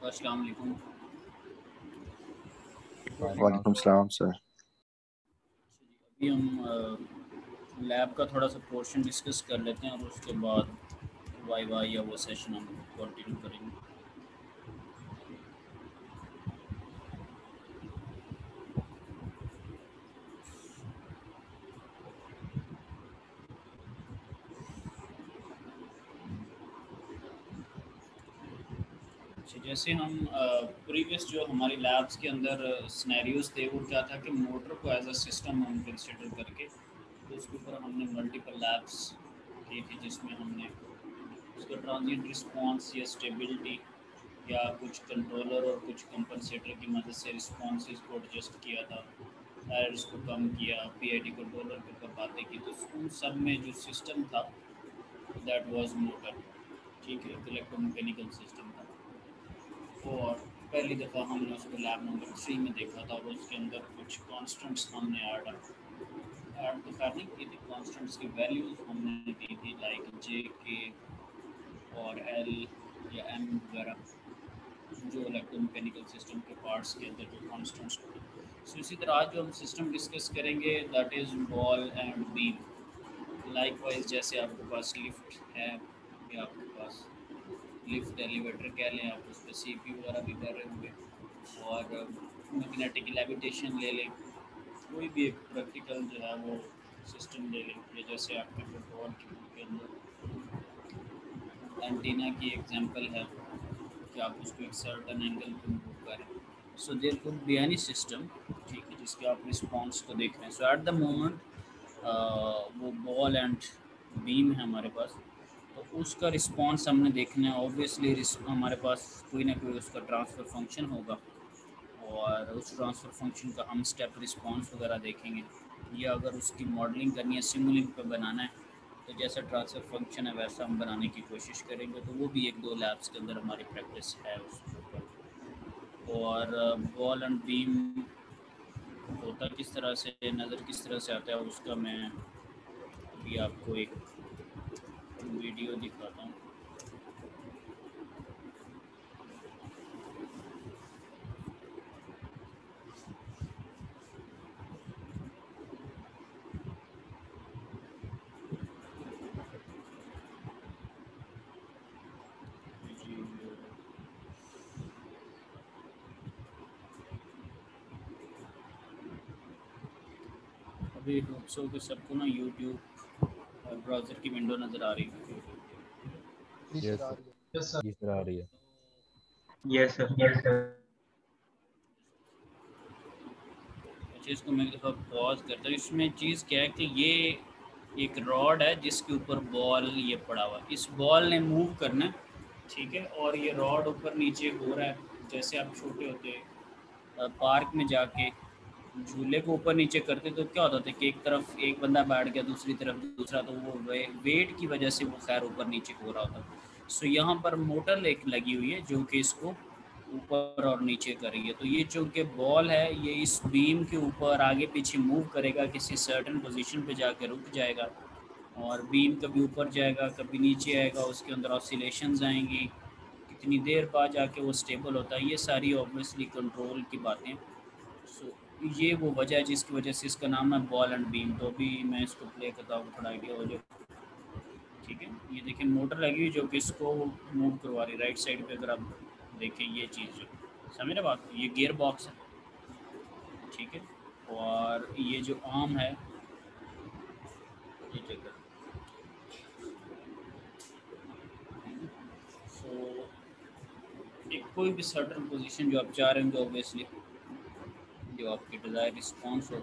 अस्सलाम वालेकुम। वालेकुम सलाम सर। अभी हम लैब का थोड़ा सा पोर्शन डिस्कस कर लेते हैं और उसके बाद वाई या वो सेशन हम कंटिन्यू करेंगे। जैसे हम प्रीवियस जो हमारी लैब्स के अंदर सिनेरियोज थे वो क्या था कि मोटर को एज अ सिस्टम हम कंसिडर करके तो उसके ऊपर हमने मल्टीपल लैब्स की थी जिसमें हमने उसका ट्रांजिएंट रिस्पांस या स्टेबिलिटी या कुछ कंट्रोलर और कुछ कंपनसेटर की मदद से रिस्पॉन्सेज को एडजस्ट किया था, एरर्स को कम किया, पीआईडी कंट्रोलर के ऊपर बातें की। तो उन सब में जो सिस्टम था दैट वाज मोटर, ठीक है, इलेक्ट्रोमैकेनिकल सिस्टम था। और पहली दफ़ा हमने उसको लैब नंबर 3 में देखा था और उसके अंदर कुछ कॉन्स्टेंट्स हमने ऐड तो खैर नहीं की थी, कॉन्स्टेंट्स की वैल्यूज़ हमने दी थी लाइक जे के और एल या एम वगैरह, जो इलेक्ट्रोमैकेनिकल सिस्टम के पार्ट्स के अंदर जो कॉन्स्टेंट्स होते हैं। सो इसी तरह आज जो हम सिस्टम डिस्कस करेंगे that is ball and beam. Likewise जैसे आपके पास लिफ्ट है या आपके पास लिफ्ट एलिवेटर कह लें, आप उस पर सीपी वगैरह भी कर रहे होंगे। और मैग्नेटिक लेविटेशन ले लें, कोई भी एक प्रैक्टिकल जो है वो सिस्टम ले लें, या जैसे आपके पेट्रोल की बुक के अंदर एंटीना की एग्जांपल है कि आप उसको एक सर्टन एंगल पे मूव करें। So there could be any system, ठीक है, जिसके आप रिस्पांस को देख रहे हैं। सो एट द मोमेंट वो बॉल एंड बीम है हमारे पास, तो उसका रिस्पांस हमने देखना है। ऑब्वियसली हमारे पास कोई ना कोई उसका ट्रांसफ़र फंक्शन होगा और उस ट्रांसफ़र फंक्शन का हम स्टेप रिस्पांस वगैरह देखेंगे, या अगर उसकी मॉडलिंग करनी है, सिमुलिंक पे बनाना है, तो जैसा ट्रांसफ़र फंक्शन है वैसा हम बनाने की कोशिश करेंगे। तो वो भी एक दो लैब्स के अंदर हमारी प्रैक्टिस है उसके ऊपर। और बॉल एंड बीम होता किस तरह से, नज़र किस तरह से आता है, उसका मैं अभी आपको एक वीडियो दिखाता हूँ। अभी होप सो कि सबको ना यूट्यूब और ब्राउज़र की विंडो नज़र आ रही है। यस सर, जी सर आ रही है। Yes sir. अच्छा, इसको मैं एक दफ़ा पॉज करता हूँ। इसमें चीज़ क्या है कि ये एक रॉड है जिसके ऊपर बॉल ये पड़ा हुआ है। इस बॉल ने मूव करना है, ठीक है, और ये रॉड ऊपर नीचे हो रहा है। जैसे आप छोटे होते पार्क में जाके झूले को ऊपर नीचे करते तो क्या होता था कि एक तरफ एक बंदा बैठ गया, दूसरी तरफ दूसरा, तो वो वेट की वजह से वो खैर ऊपर नीचे हो रहा होता। सो यहाँ पर मोटर एक लगी हुई है जो कि इसको ऊपर और नीचे कर रही है। तो ये चूँकि बॉल है, ये इस बीम के ऊपर आगे पीछे मूव करेगा, किसी सर्टेन पोजीशन पे जाके रुक जाएगा और बीम कभी ऊपर जाएगा कभी नीचे आएगा, उसके अंदर ऑसिलेशंस आएंगी, कितनी देर बाद जाके वो स्टेबल होता है। ये सारी ऑब्वियसली कंट्रोल की बातें। सो ये वो वजह है जिसकी वजह से इसका नाम है बॉल एंड बीम। तो अभी मैं इसको प्ले करता हूँ, थोड़ा आइडिया हो जाए। ठीक है, ये देखिए मोटर लगी हुई जो कि इसको मूव करवा रही है। राइट साइड पे अगर आप देखें ये चीज़, जो समझ रहे बात, ये गियर बॉक्स है, ठीक है, और ये जो आर्म है ये जगह। सो एक कोई भी सर्टन पोजीशन जो आप चाह रहे होंगे, ऑब्वियसली जो आपकी डिज़ायर रिस्पॉन्स हो,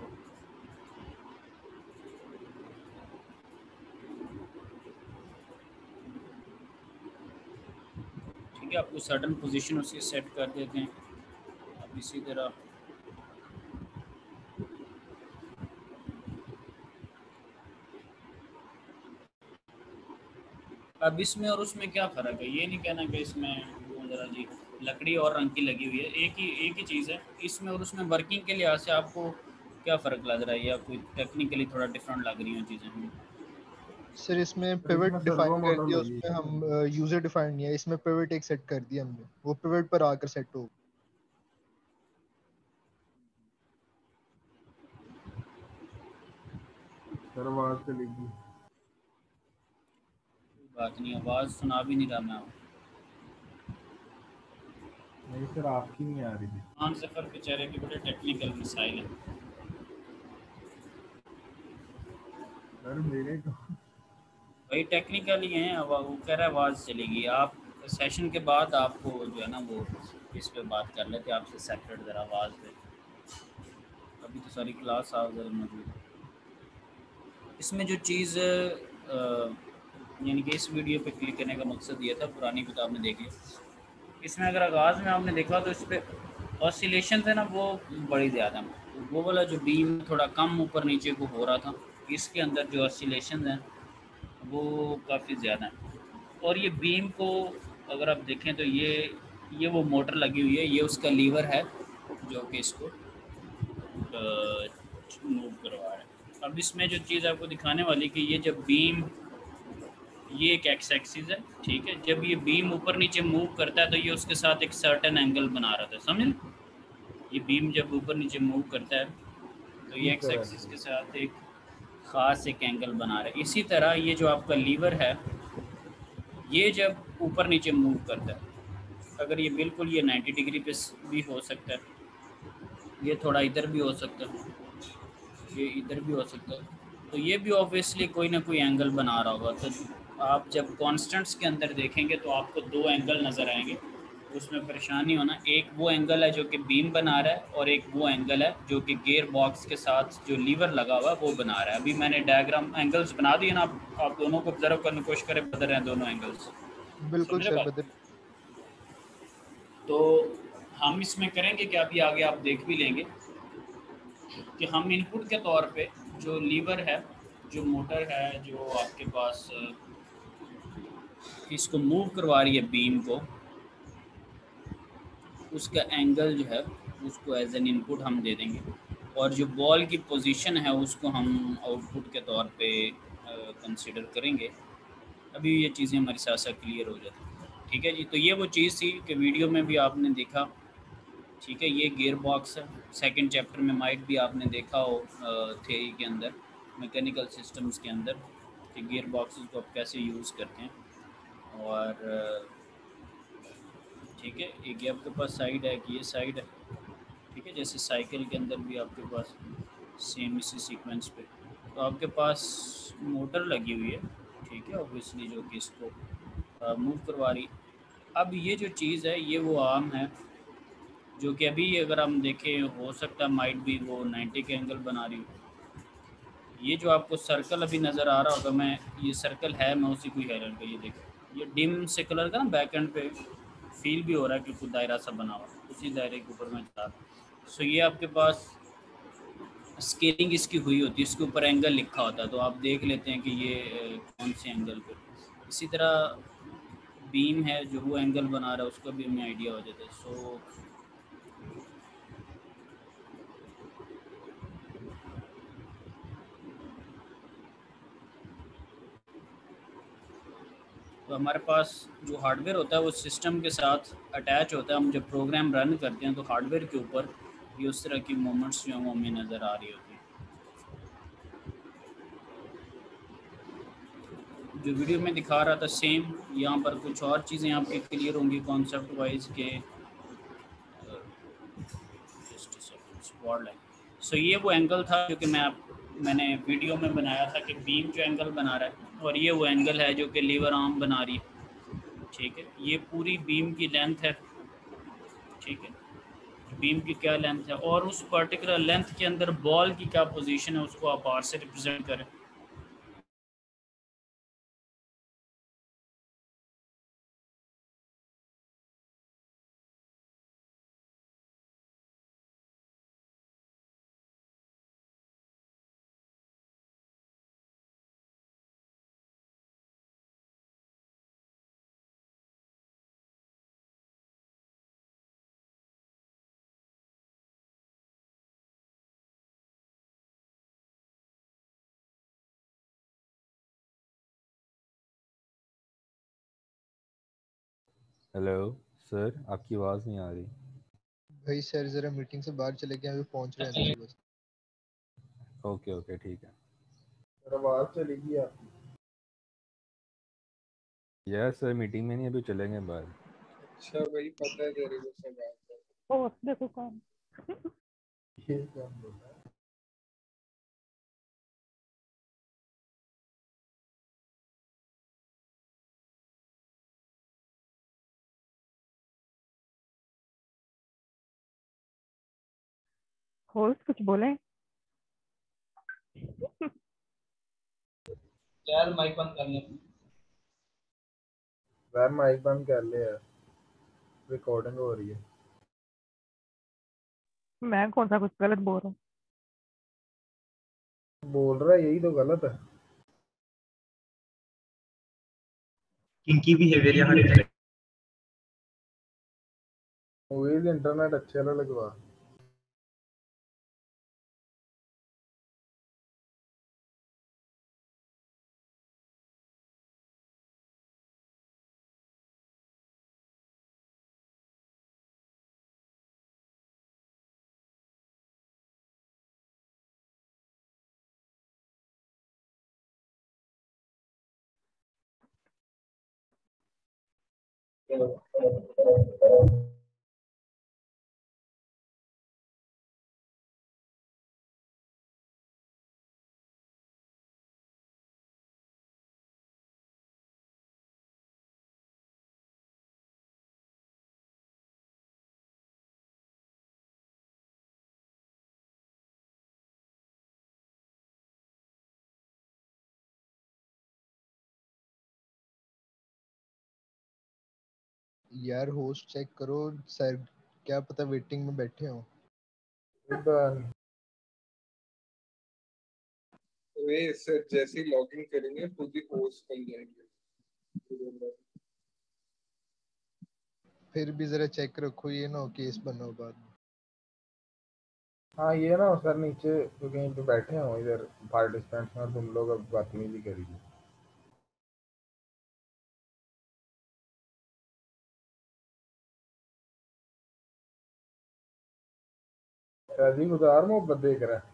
ठीक है, आपको सर्टन पोजीशन उसकी सेट कर देते हैं। अब इसी तरह अब इसमें और उसमें क्या फ़र्क है, ये नहीं कहना कि इसमें वो ज़रा जी लकड़ी और रंग की लगी हुई है, एक ही चीज़ है। इसमें और उसमें वर्किंग के लिहाज से आपको क्या फ़र्क लग रहा है, या कोई टेक्निकली थोड़ा डिफरेंट लग रही हैं चीज़ें? सर इसमें पिवट डिफाइन कर दिया, उसमें हम यूजर डिफाइन नहीं है, इसमें पिवट एक सेट कर दिया हमने, वो पिवट पर आकर सेट हो। सर आवाज चलेगी। बात नहीं, आवाज़ सुना भी नहीं रहा मैं। नहीं सर आपकी नहीं आ रही थी। खान जफर बेचारे के बड़े टेक्निकल मसाइल हैं सर मेरे को भाई, टेक्निकल ही हैं। अब वो कह रहा है आवाज़ चलेगी। आप सेशन के बाद आपको जो है ना वो इस पे बात कर लेते हैं आपसे सेपरेट, ज़रा आवाज़ पे। अभी तो सारी क्लास ज़रा मौजूद है। इसमें जो चीज़ यानी कि इस वीडियो पे क्लिक करने का मकसद ये था, पुरानी किताब में देखिए, इसमें अगर आगाज़ में आपने देखा तो इस पर ऑसिलेशन है ना वो बड़ी ज़्यादा, वो वाला जो बीम थोड़ा कम ऊपर नीचे को हो रहा था, इसके अंदर जो ऑसिलेशन हैं वो काफ़ी ज़्यादा हैं। और ये बीम को अगर आप देखें तो ये वो मोटर लगी हुई है, ये उसका लीवर है जो कि इसको मूव करवा रहा है। अब इसमें जो चीज़ आपको दिखाने वाली कि ये जब बीम, ये एक एक्स एक्सिस है, ठीक है, जब ये बीम ऊपर नीचे मूव करता है तो ये उसके साथ एक सर्टेन एंगल बना रहा था, समझ? ये बीम जब ऊपर नीचे मूव करता है तो ये एक्स एक्सिस के साथ एक ख़ास एक एंगल बना रहा है। इसी तरह ये जो आपका लीवर है, ये जब ऊपर नीचे मूव करता है, अगर ये बिल्कुल ये 90 डिग्री पे भी हो सकता है, ये थोड़ा इधर भी हो सकता है, ये इधर भी हो सकता है, तो ये भी ऑब्वियसली कोई ना कोई एंगल बना रहा होगा। तो आप जब कॉन्स्टेंट्स के अंदर देखेंगे तो आपको दो एंगल नज़र आएंगे, उसमें परेशानी होना, एक वो एंगल है जो कि बीम बना रहा है और एक वो एंगल है जो कि गियर बॉक्स के साथ जो लीवर लगा हुआ है वो बना रहा है। अभी मैंने डायग्राम एंगल्स बना दिए ना, आप दोनों को ऑब्जर्व करने की कोशिश करें, बदल रहे हैं दोनों एंगल्स, बिल्कुल समझे सर बात? बदल। तो हम इसमें करेंगे कि अभी आगे आप देख भी लेंगे कि हम इनपुट के तौर पे जो लीवर है, जो मोटर है, जो आपके पास इसको मूव करवा रही है बीम को, उसका एंगल जो है उसको एज एन इनपुट हम दे देंगे, और जो बॉल की पोजीशन है उसको हम आउटपुट के तौर पे कंसीडर करेंगे। अभी ये चीज़ें हमारी साथ साथ क्लियर हो जाती हैं, ठीक है जी। तो ये वो चीज़ थी कि वीडियो में भी आपने देखा, ठीक है, ये गियर बॉक्स है। सेकंड चैप्टर में माइट भी आपने देखा हो थ्योरी के अंदर, मैकेनिकल सिस्टम्स के अंदर, कि गियर बॉक्सेस को आप कैसे यूज़ करते हैं। और ठीक है, एक ये आपके पास साइड है कि ये साइड है, ठीक है, जैसे साइकिल के अंदर भी आपके पास सेम इसी सीक्वेंस पे तो आपके पास मोटर लगी हुई है, ठीक है, ऑब्वियसली जो कि इसको मूव करवा रही। अब ये जो चीज़ है ये वो आर्म है जो कि अभी अगर हम देखें हो सकता है माइट भी वो 90 के एंगल बना रही हो। ये जो आपको सर्कल अभी नज़र आ रहा होगा, मैं ये सर्कल है, मैं उसी को हेरन का, ये देखो ये डिम से कलर का ना बैक एंड पे फील भी हो रहा है कि कुछ दायरा सा बना हुआ, उसी दायरे के ऊपर मैं जा रहा हूँ। सो ये आपके पास स्केलिंग इसकी हुई होती है, इसके ऊपर एंगल लिखा होता है, तो आप देख लेते हैं कि ये कौन से एंगल पे। इसी तरह बीम है जो वो एंगल बना रहा है, उसका भी हमें आइडिया हो जाता है। सो तो हमारे पास जो हार्डवेयर होता है वो सिस्टम के साथ अटैच होता है। हम जब प्रोग्राम रन करते हैं तो हार्डवेयर के ऊपर ये उस तरह की मूवमेंट्स जो हैं वो हमें नज़र आ रही होती हैं। जो वीडियो में दिखा रहा था सेम यहाँ पर कुछ और चीज़ें आपके क्लियर होंगी कॉन्सेप्ट वाइज के। Just spot line. सो ये वो एंगल था जो कि मैंने वीडियो में बनाया था कि बीम जो एंगल बना रहा है, और ये वो एंगल है जो कि लीवर आर्म बना रही है, ठीक है। ये पूरी बीम की लेंथ है, ठीक है, बीम की क्या लेंथ है, और उस पर्टिकुलर लेंथ के अंदर बॉल की क्या पोजीशन है उसको आप आर से रिप्रेजेंट करें। हेलो सर, आपकी आवाज़ नहीं आ रही। भाई सर जरा मीटिंग से बाहर चले गए, अभी पहुंच रहे हैं अंदर बस। ओके ओके ठीक है। सर आवाज चलेगी आपकी। यस सर, मीटिंग में नहीं, अभी चलेंगे बाहर। अच्छा भाई, पता है तेरे को सब बात ओ देखो कौन। ये कौन बोल रहा है? होस्ट कुछ बोले। यार माइक बंद कर ले। यार माइक बंद कर ले यार, रिकॉर्डिंग हो रही है। मैं कौन सा कुछ गलत बोल रहा हूँ। बोल रहा है यही तो गलत है। किंकी बिहेवियर यहाँ नहीं चलेगा। मूवीज इंटरनेट अच्छे वाला लगवा। यार होस्ट चेक करो सर, क्या पता वेटिंग में बैठे हो। वे सर जैसे ही लॉगिन करेंगे खुद ही होस्ट बन जाएंगे। फिर भी जरा चेक रखो, ये ना हो केस बनो बाद में। हाँ ये ना सर नीचे तो कहीं पे बैठे हो इधर पार्टिसिपेंट्स में, तुम लोग अब बदतमीजी करेगी। शादी गुजार मोहब्बत देख रहा है।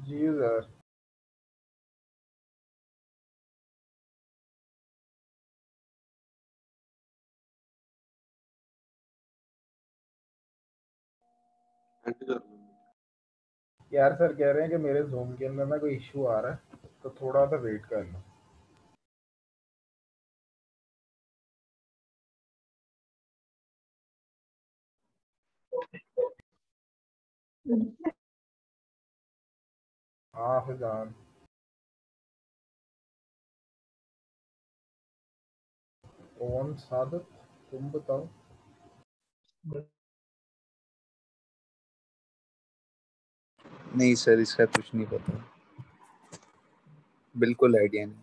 जी सर। यार सर कह रहे हैं कि मेरे जूम के अंदर ना कोई इशू आ रहा है, तो थोड़ा सा वेट कर लो। हाँ फिजान, कौन सादत, तुम बताओ। नहीं सर, इसका कुछ नहीं पता, बिल्कुल आइडिया नहीं।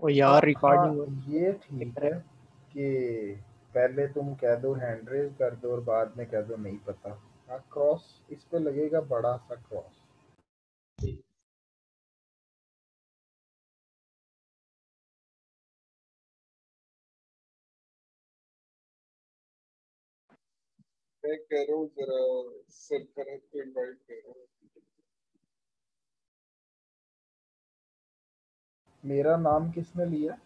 ओ यार रिकॉर्डिंग हाँ ये ठीक है कि पहले तुम कह दो हैंड रेज कर दो और बाद में कह दो नहीं पता। हाँ क्रॉस इस पे लगेगा, बड़ा सा क्रॉस। मैं कह रहा हूँ जरा सरफराज को इनवाइट कर रहा हूँ। मेरा नाम किसने लिया?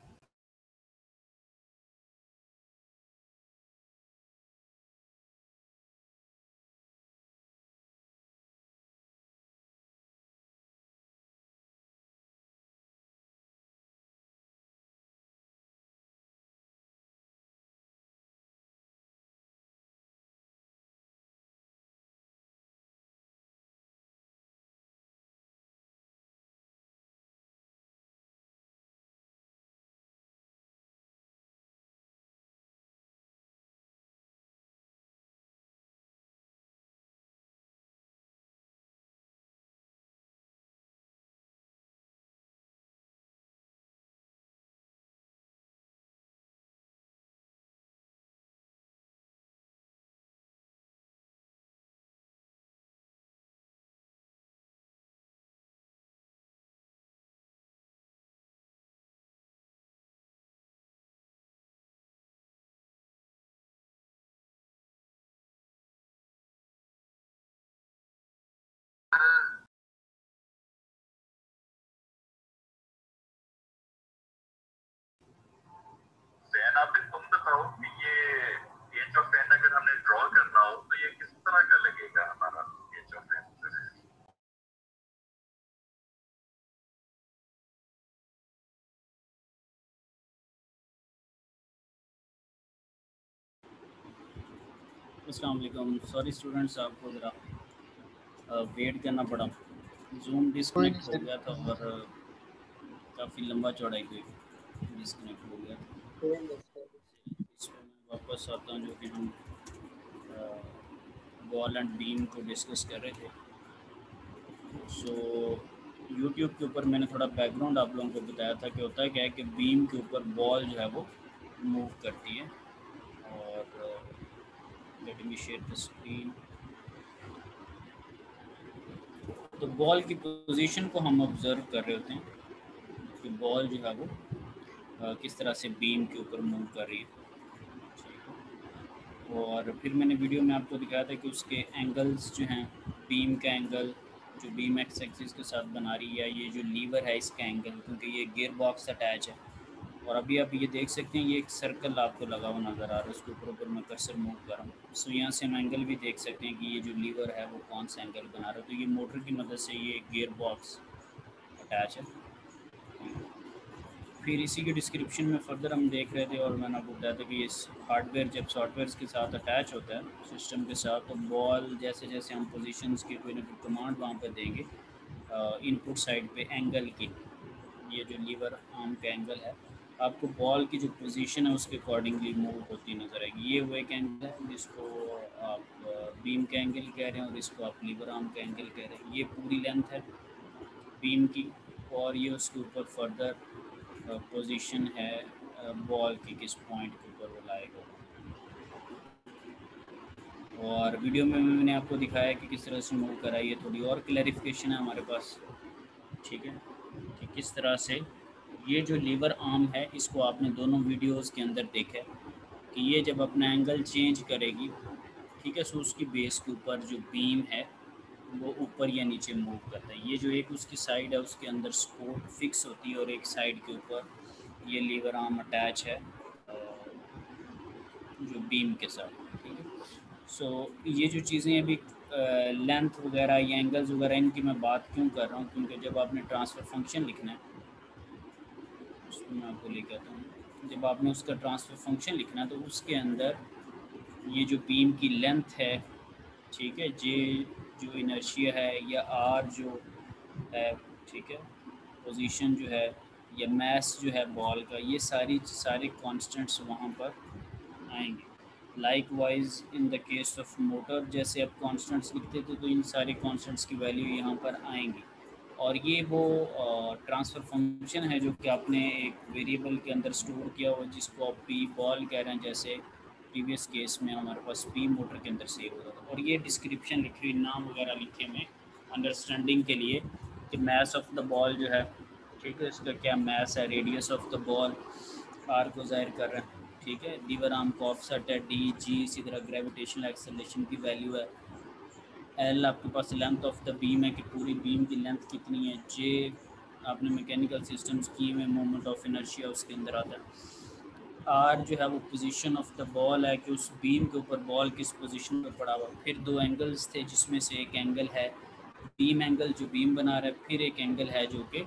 तुम बताओ कि ये एज ऑफ एन अगर हमें ड्रॉ करना हो तो ये किस तरह का लगेगा हमारा एज ऑफ एन? अस्सलाम वालेकुम। सॉरी स्टूडेंट्स, आपको ज़रा वेट करना पड़ा, जूम डिस्कनेक्ट हो गया था और काफ़ी लंबा चौड़ाई पे डिस्कनेक्ट हो गया था। इसमें मैं वापस आता हूँ, जो कि हम बॉल एंड बीम को डिस्कस कर रहे थे। सो यूट्यूब के ऊपर मैंने थोड़ा बैकग्राउंड आप लोगों को बताया था कि होता है क्या है कि बीम के ऊपर बॉल जो है वो मूव करती है। और let me share the screen. तो बॉल की पोजीशन को हम ऑब्जर्व कर रहे होते हैं कि बॉल जो है वो किस तरह से बीम के ऊपर मूव कर रही है। और फिर मैंने वीडियो में आपको दिखाया था कि उसके एंगल्स जो हैं, बीम का एंगल जो बीम एक्स एक्सिस के साथ बना रही है, ये जो लीवर है इसका एंगल, क्योंकि ये गियर बॉक्स अटैच है। और अभी आप ये देख सकते हैं, ये एक सर्कल आपको लगा हुआ नज़र आ रहा है, उसके ऊपर मैं कर्सर मूव कर रहा हूँ। सो यहाँ से हम एंगल भी देख सकते हैं कि ये जो लीवर है वो कौन सा एंगल बना रहा है। तो ये मोटर की मदद से ये गियर बॉक्स अटैच है। फिर इसी के डिस्क्रिप्शन में फर्दर हम देख रहे थे और मैंने आपको बताया था कि इस हार्डवेयर जब सॉफ्टवेयर के साथ अटैच होता है सिस्टम के साथ, तो बॉल जैसे जैसे हम पोजीशंस की कोई ना कोई कमांड वहाँ पे देंगे इनपुट साइड पे एंगल की, ये जो लीवर आर्म का एंगल है, आपको बॉल की जो पोजीशन है उसके अकॉर्डिंगली मूव होती नज़र आएगी। ये वो एक एंगल है जिसको आप बीम का एंगल कह रहे हैं और इसको आप लीवर आर्म का एंगल कह रहे हैं। ये पूरी लेंथ है बीम की और ये उसके ऊपर फर्दर पोजीशन है बॉल की, किस पॉइंट के ऊपर वो लाएगा। और वीडियो में मैंने आपको दिखाया कि किस तरह से मूव करा, ये थोड़ी और क्लैरिफिकेशन है हमारे पास, ठीक है, कि किस तरह से ये जो लीवर आर्म है इसको आपने दोनों वीडियोस के अंदर देखा कि ये जब अपना एंगल चेंज करेगी, ठीक है, सो उसकी बेस के ऊपर जो बीम है वो ऊपर या नीचे मूव करता है। ये जो एक उसकी साइड है उसके अंदर सपोर्ट फिक्स होती है और एक साइड के ऊपर ये लीवर आर्म अटैच है जो बीम के साथ, ठीक है। सो ये जो चीज़ें अभी लेंथ वगैरह या एंगल्स वगैरह इनकी मैं बात क्यों कर रहा हूँ, क्योंकि जब आपने ट्रांसफ़र फंक्शन लिखना है, उसको मैं आपको लेकर आता हूँ, जब आपने उसका ट्रांसफ़र फंक्शन लिखना है तो उसके अंदर ये जो बीम की लेंथ है, ठीक है, जे जो इनर्शिया है या आर जो है, ठीक है, पोजीशन जो है या मास जो है बॉल का, ये सारे कांस्टेंट्स वहाँ पर आएंगे। Likewise in the case of motor, जैसे आप कांस्टेंट्स लिखते थे तो इन सारे कांस्टेंट्स की वैल्यू यहाँ पर आएंगी। और ये वो ट्रांसफ़र फंक्शन है जो कि आपने एक वेरिएबल के अंदर स्टोर किया हुआ, जिसको आप पी बॉल कह रहे हैं, जैसे प्रीवियस केस में हमारे पास पी मोटर के अंदर सेव होता था। और ये डिस्क्रिप्शन लिखी हुई, नाम वगैरह लिखे हुए अंडरस्टैंडिंग के लिए कि मास ऑफ द बॉल जो है, ठीक है, इसका क्या मास है, radius of the ball R को ज़ाहिर कर रहे हैं, ठीक है, लीवर आर्म का ऑफसेट है डी जी, इसी तरह ग्रेविटेशनल एक्सेलरेशन की वैल्यू है, एल आपके पास लेंथ ऑफ द बीम है कि पूरी बीम की लेंथ कितनी है, जे आपने मैकेनिकल सिस्टम्स की में मोमेंट ऑफ इनर्शिया उसके अंदर आता है, आर जो है वो पोजीशन ऑफ द बॉल है कि उस बीम के ऊपर बॉल किस पोजीशन पर पड़ा हुआ। फिर दो एंगल्स थे जिसमें से एक एंगल है बीम एंगल जो बीम बना रहा है, फिर एक एंगल है जो कि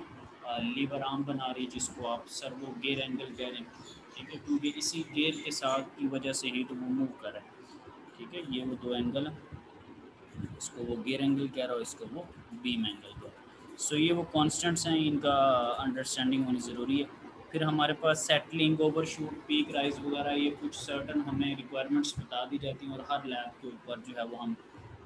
लीवर आर्म बना रही है जिसको आप सर्वो गियर एंगल कह रहे हैं, ठीक है, क्योंकि इसी गियर के साथ की वजह से ही तो वो मूव कर रहा है, ठीक है। ये वो दो एंगल हैं, इसको वो गियर एंगल कह रहा हो, इसको वो बीम एंगल कह रहा है। सो ये वो कांस्टेंट्स हैं, इनका अंडरस्टैंडिंग होनी ज़रूरी है। फिर हमारे पास सेटलिंग, ओवरशूट, पीक राइज वगैरह, ये कुछ सर्टन हमें रिक्वायरमेंट्स बता दी जाती हैं और हर लैब के ऊपर जो है वो हम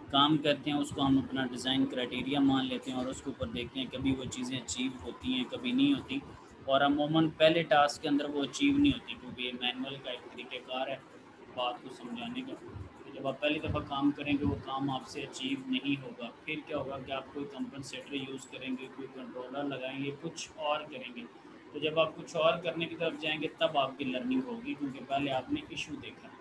काम करते हैं, उसको हम अपना डिज़ाइन क्राइटेरिया मान लेते हैं और उसके ऊपर देखते हैं कभी वो चीज़ें अचीव होती हैं, कभी नहीं होती, और अमूमन पहले टास्क के अंदर वो अचीव नहीं होती, क्योंकि ये मैनुअल का एक तरीक़ेकार है बात को समझाने का। तो जब आप पहली दफ़ा काम करेंगे वो काम आपसे अचीव नहीं होगा, फिर क्या होगा कि आप कोई कंपनसेटर यूज़ करेंगे, कोई कंट्रोलर लगाएंगे, कुछ और करेंगे। तो जब आप कुछ और करने की तरफ जाएंगे तब आपकी लर्निंग होगी, क्योंकि पहले आपने इशू देखा।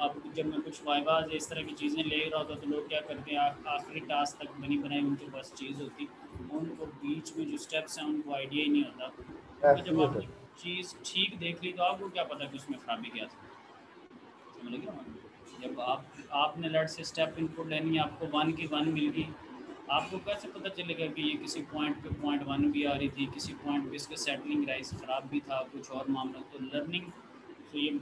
अब जब मैं कुछ वाइवाज इस तरह की चीज़ें ले रहा होता तो लोग क्या करते हैं, आखिरी टास्क तक बनी बनाई उनके पास चीज़ होती, उनको बीच में जो स्टेप्स हैं उनको आइडिया ही नहीं होता। तो जब आपने चीज़ ठीक देख ली तो आपको क्या पता कि उसमें खराबी क्या थी, समझ लगे ना। जब आपने लड़ से स्टेप इनपुट लेनी है, आपको 1 की 1 मिल गई, आपको कैसे पता चलेगा कि ये किसी पॉइंट पे 0.1 भी आ रही थी, किसी पॉइंट पे इसका सेटलिंग राइस ख़राब भी था, कुछ और मामला। तो लर्निंग तो ये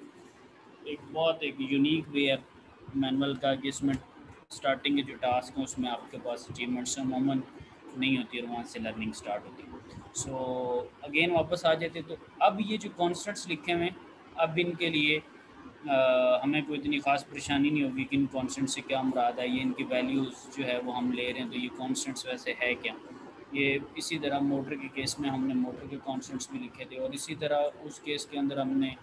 एक बहुत एक यूनिक वे है मैनुअल का कि इसमें स्टार्टिंग के जो टास्क हैं उसमें आपके पास अचीवमेंट्स अमूमन नहीं होती और वहाँ से लर्निंग स्टार्ट होती है। सो अगेन वापस आ जाते तो अब ये जो कॉन्स्टेंट्स लिखे हुए हैं, अब इनके लिए हमें कोई इतनी ख़ास परेशानी नहीं होगी कि इन कॉन्स्टेंट से क्या मुराद है, ये इनकी वैल्यूज़ जो है वो हम ले रहे हैं तो ये कॉन्स्टेंट्स वैसे है क्या। ये इसी तरह मोटर के केस में हमने मोटर के कॉन्स्टेंट्स भी लिखे थे और इसी तरह उस केस के अंदर हमने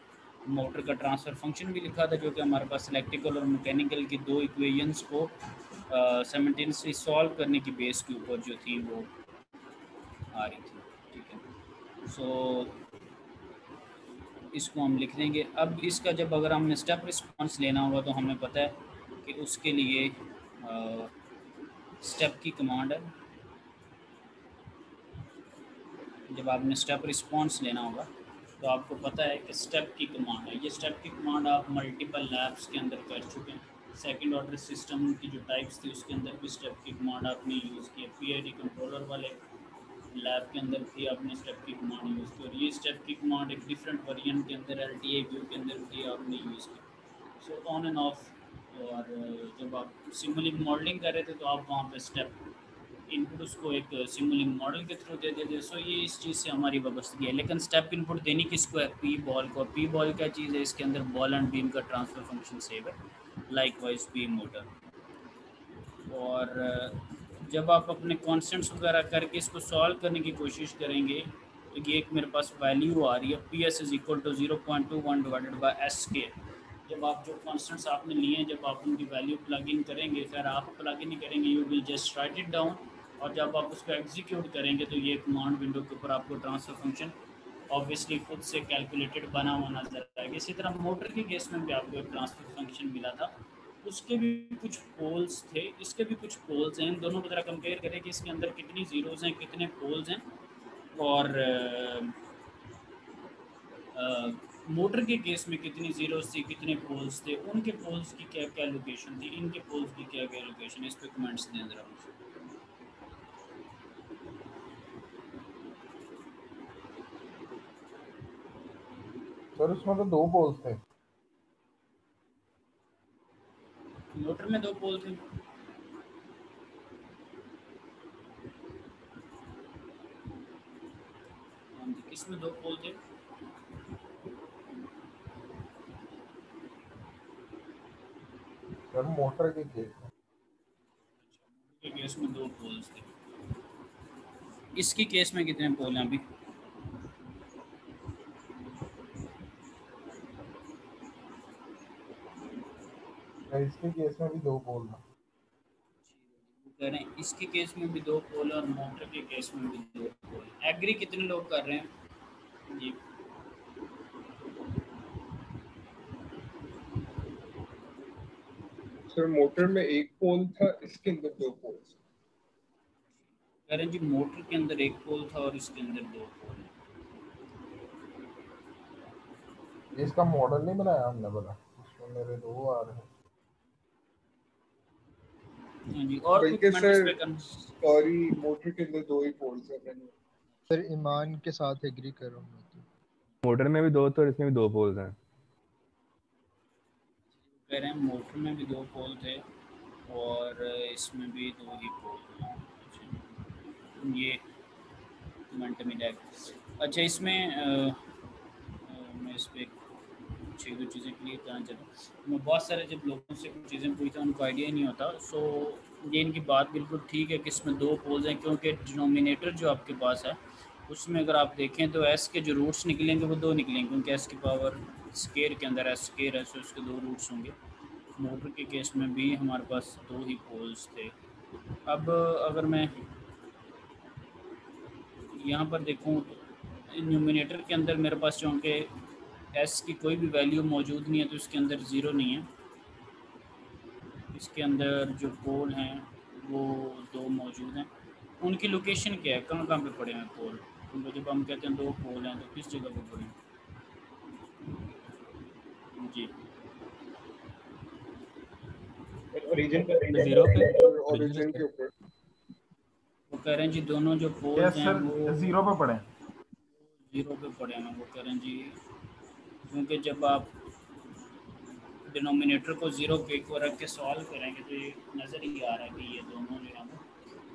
मोटर का ट्रांसफ़र फंक्शन भी लिखा था, जो कि हमारे पास इलेक्ट्रिकल और मैकेनिकल की दो इक्वेशंस को साइमल्टेनियसली सॉल्व करने की बेस के ऊपर जो थी वो आ रही थी, ठीक है। सो इसको हम लिख देंगे। अब इसका जब अगर हमने स्टेप रिस्पांस लेना होगा तो हमें पता है कि उसके लिए स्टेप की कमांड है। जब आपने स्टेप रिस्पांस लेना होगा तो आपको पता है कि स्टेप की कमांड है। ये स्टेप की कमांड आप मल्टीपल लैब्स के अंदर कर चुके हैं। सेकंड ऑर्डर सिस्टम की जो टाइप्स थी उसके अंदर भी स्टेप की कमांड आपने यूज़ की है। पीआईडी कंट्रोलर वाले लैब के अंदर भी आपने स्टेप की कमांड यूज़ की और ये स्टेप की कमांड एक डिफरेंट वेरिएंट के अंदर एलटीए व्यू के अंदर भी आपने यूज़ की। So on end of. और जब आप सिमुलिंग मॉडलिंग कर रहे थे तो आप वहाँ पे स्टेप इनपुट उसको एक सिमुलिंग मॉडल के थ्रू दे देते। सो ये इस चीज़ से हमारी वाबस्तगी है। लेकिन स्टेप इनपुट देनी किसको है, पी बॉल को। पी बॉल क्या चीज़ है, इसके अंदर बॉल एंड बीम का ट्रांसफ़र फंक्शन सेव है, लाइकवाइज पी मोटर। और जब आप अपने कॉन्स्टेंट्स वगैरह करके इसको सॉल्व करने की कोशिश करेंगे तो ये एक मेरे पास वैल्यू आ रही है, P S is equal to 0.21 divided by S के। जब आप जो कॉन्स्टेंट्स आपने लिए हैं जब आप उनकी वैल्यू प्लग इन करेंगे, फिर आप प्लग इन नहीं करेंगे, you will just right it down. और जब आप उसको एग्जीक्यूट करेंगे तो ये कमांड विंडो के ऊपर आपको ट्रांसफ़र फंक्शन ऑब्वियसली खुद से कैलकुलेटेड बना हुआ नजर आएगा। इसी तरह मोटर के केस में भी आपको एक ट्रांसफ़र फंक्शन मिला था उसके भी कुछ पोल्स थे, इसके भी कुछ पोल्स हैं। इन दोनों को ज़रा कंपेयर करें कि इसके अंदर कितनी ज़ीरोज़ हैं, कितने पोल्स हैं। और मोटर के केस में कितनी ज़ीरोज़ थी, कितने पोल्स थे, उनके पोल्स की क्या क्या लोकेशन थी, इनके पोल्स की क्या क्या लोकेशन है, इस पर कमेंट्स दें ज़रा मुझे। सर उसमें तो 2 पोल्स थे। मोटर में 2 पोल थे। किसमें 2 पोल थे? सर मोटर के केस में। के केस में 2 पोल्स थे। इसकी केस में कितने पोल हैं अभी? इसके केस में भी 2 पोल हैं। कह रहे हैं इसके केस में भी 2 पोल और मोटर के केस में भी 2 पोल। एग्री कितने लोग कर रहे हैं जी? सर मोटर में 1 पोल था, इसके अंदर 2 पोल। कह रहे हैं जी मोटर के अंदर 1 पोल था और इसके अंदर 2 पोल है। इसका मॉडल नहीं बनाया हमने, बोला उसमें मेरे 2 आ रहे हैं। हाँ जी, और कुछ बल्कि कमेंट इस पे सर करना? सॉरी, मोटर के अंदर 2 ही पोल्स हैं। मैंने सर ईमान के साथ एग्री कर रहा हूँ मैं तो। मोटर में भी 2 थे और इसमें भी 2 पोल्स हैं। कह रहे हैं मोटर में भी 2 पोल थे और इसमें भी 2 ही पोल हैं। ये कमेंट मिला है। अच्छा, इसमें मैं इस पर कुछ एक दो चीज़ें क्लियर करना चाहता हूँ। मैं बहुत सारे जब लोगों से कुछ चीज़ें पूछता हूँ उनको आइडिया ही नहीं होता। सो ये इनकी बात बिल्कुल ठीक है कि इसमें 2 पोल्स हैं, क्योंकि डिनोमिनेटर जो आपके पास है उसमें अगर आप देखें तो एस के जो रूट्स निकलेंगे वो 2 निकलेंगे, क्योंकि एस की पावर स्केयर के अंदर एस स्केयर है, सो उसके 2 रूट्स होंगे। मोटर के केस में भी हमारे पास 2 ही पोल्स थे। अब अगर मैं यहाँ पर देखूँ तो न्यूमिनेटर के अंदर मेरे पास चूँकि एस की कोई भी वैल्यू मौजूद नहीं है तो इसके अंदर 0 नहीं है। इसके अंदर जो पोल हैं वो 2 मौजूद हैं। उनकी लोकेशन क्या है, कहाँ कहाँ पे पड़े हैं पोल? उनको जब हम कहते हैं 2 पोल हैं तो किस जगह पे पड़े हैं जी? ओरिजिन पे, 0 पे, ओरिजिन के ऊपर। वो कह रहे हैं जी दोनों जो पोल्स हैं वो 0 पे पड़े हैं। 0 पे पड़े हैं। वो कह रहे हैं जी क्योंकि जब आप डिनोमिनेटर को 0 पे एक रख के सॉल्व करेंगे तो ये नज़र ही आ रहा है कि ये दोनों जो हैं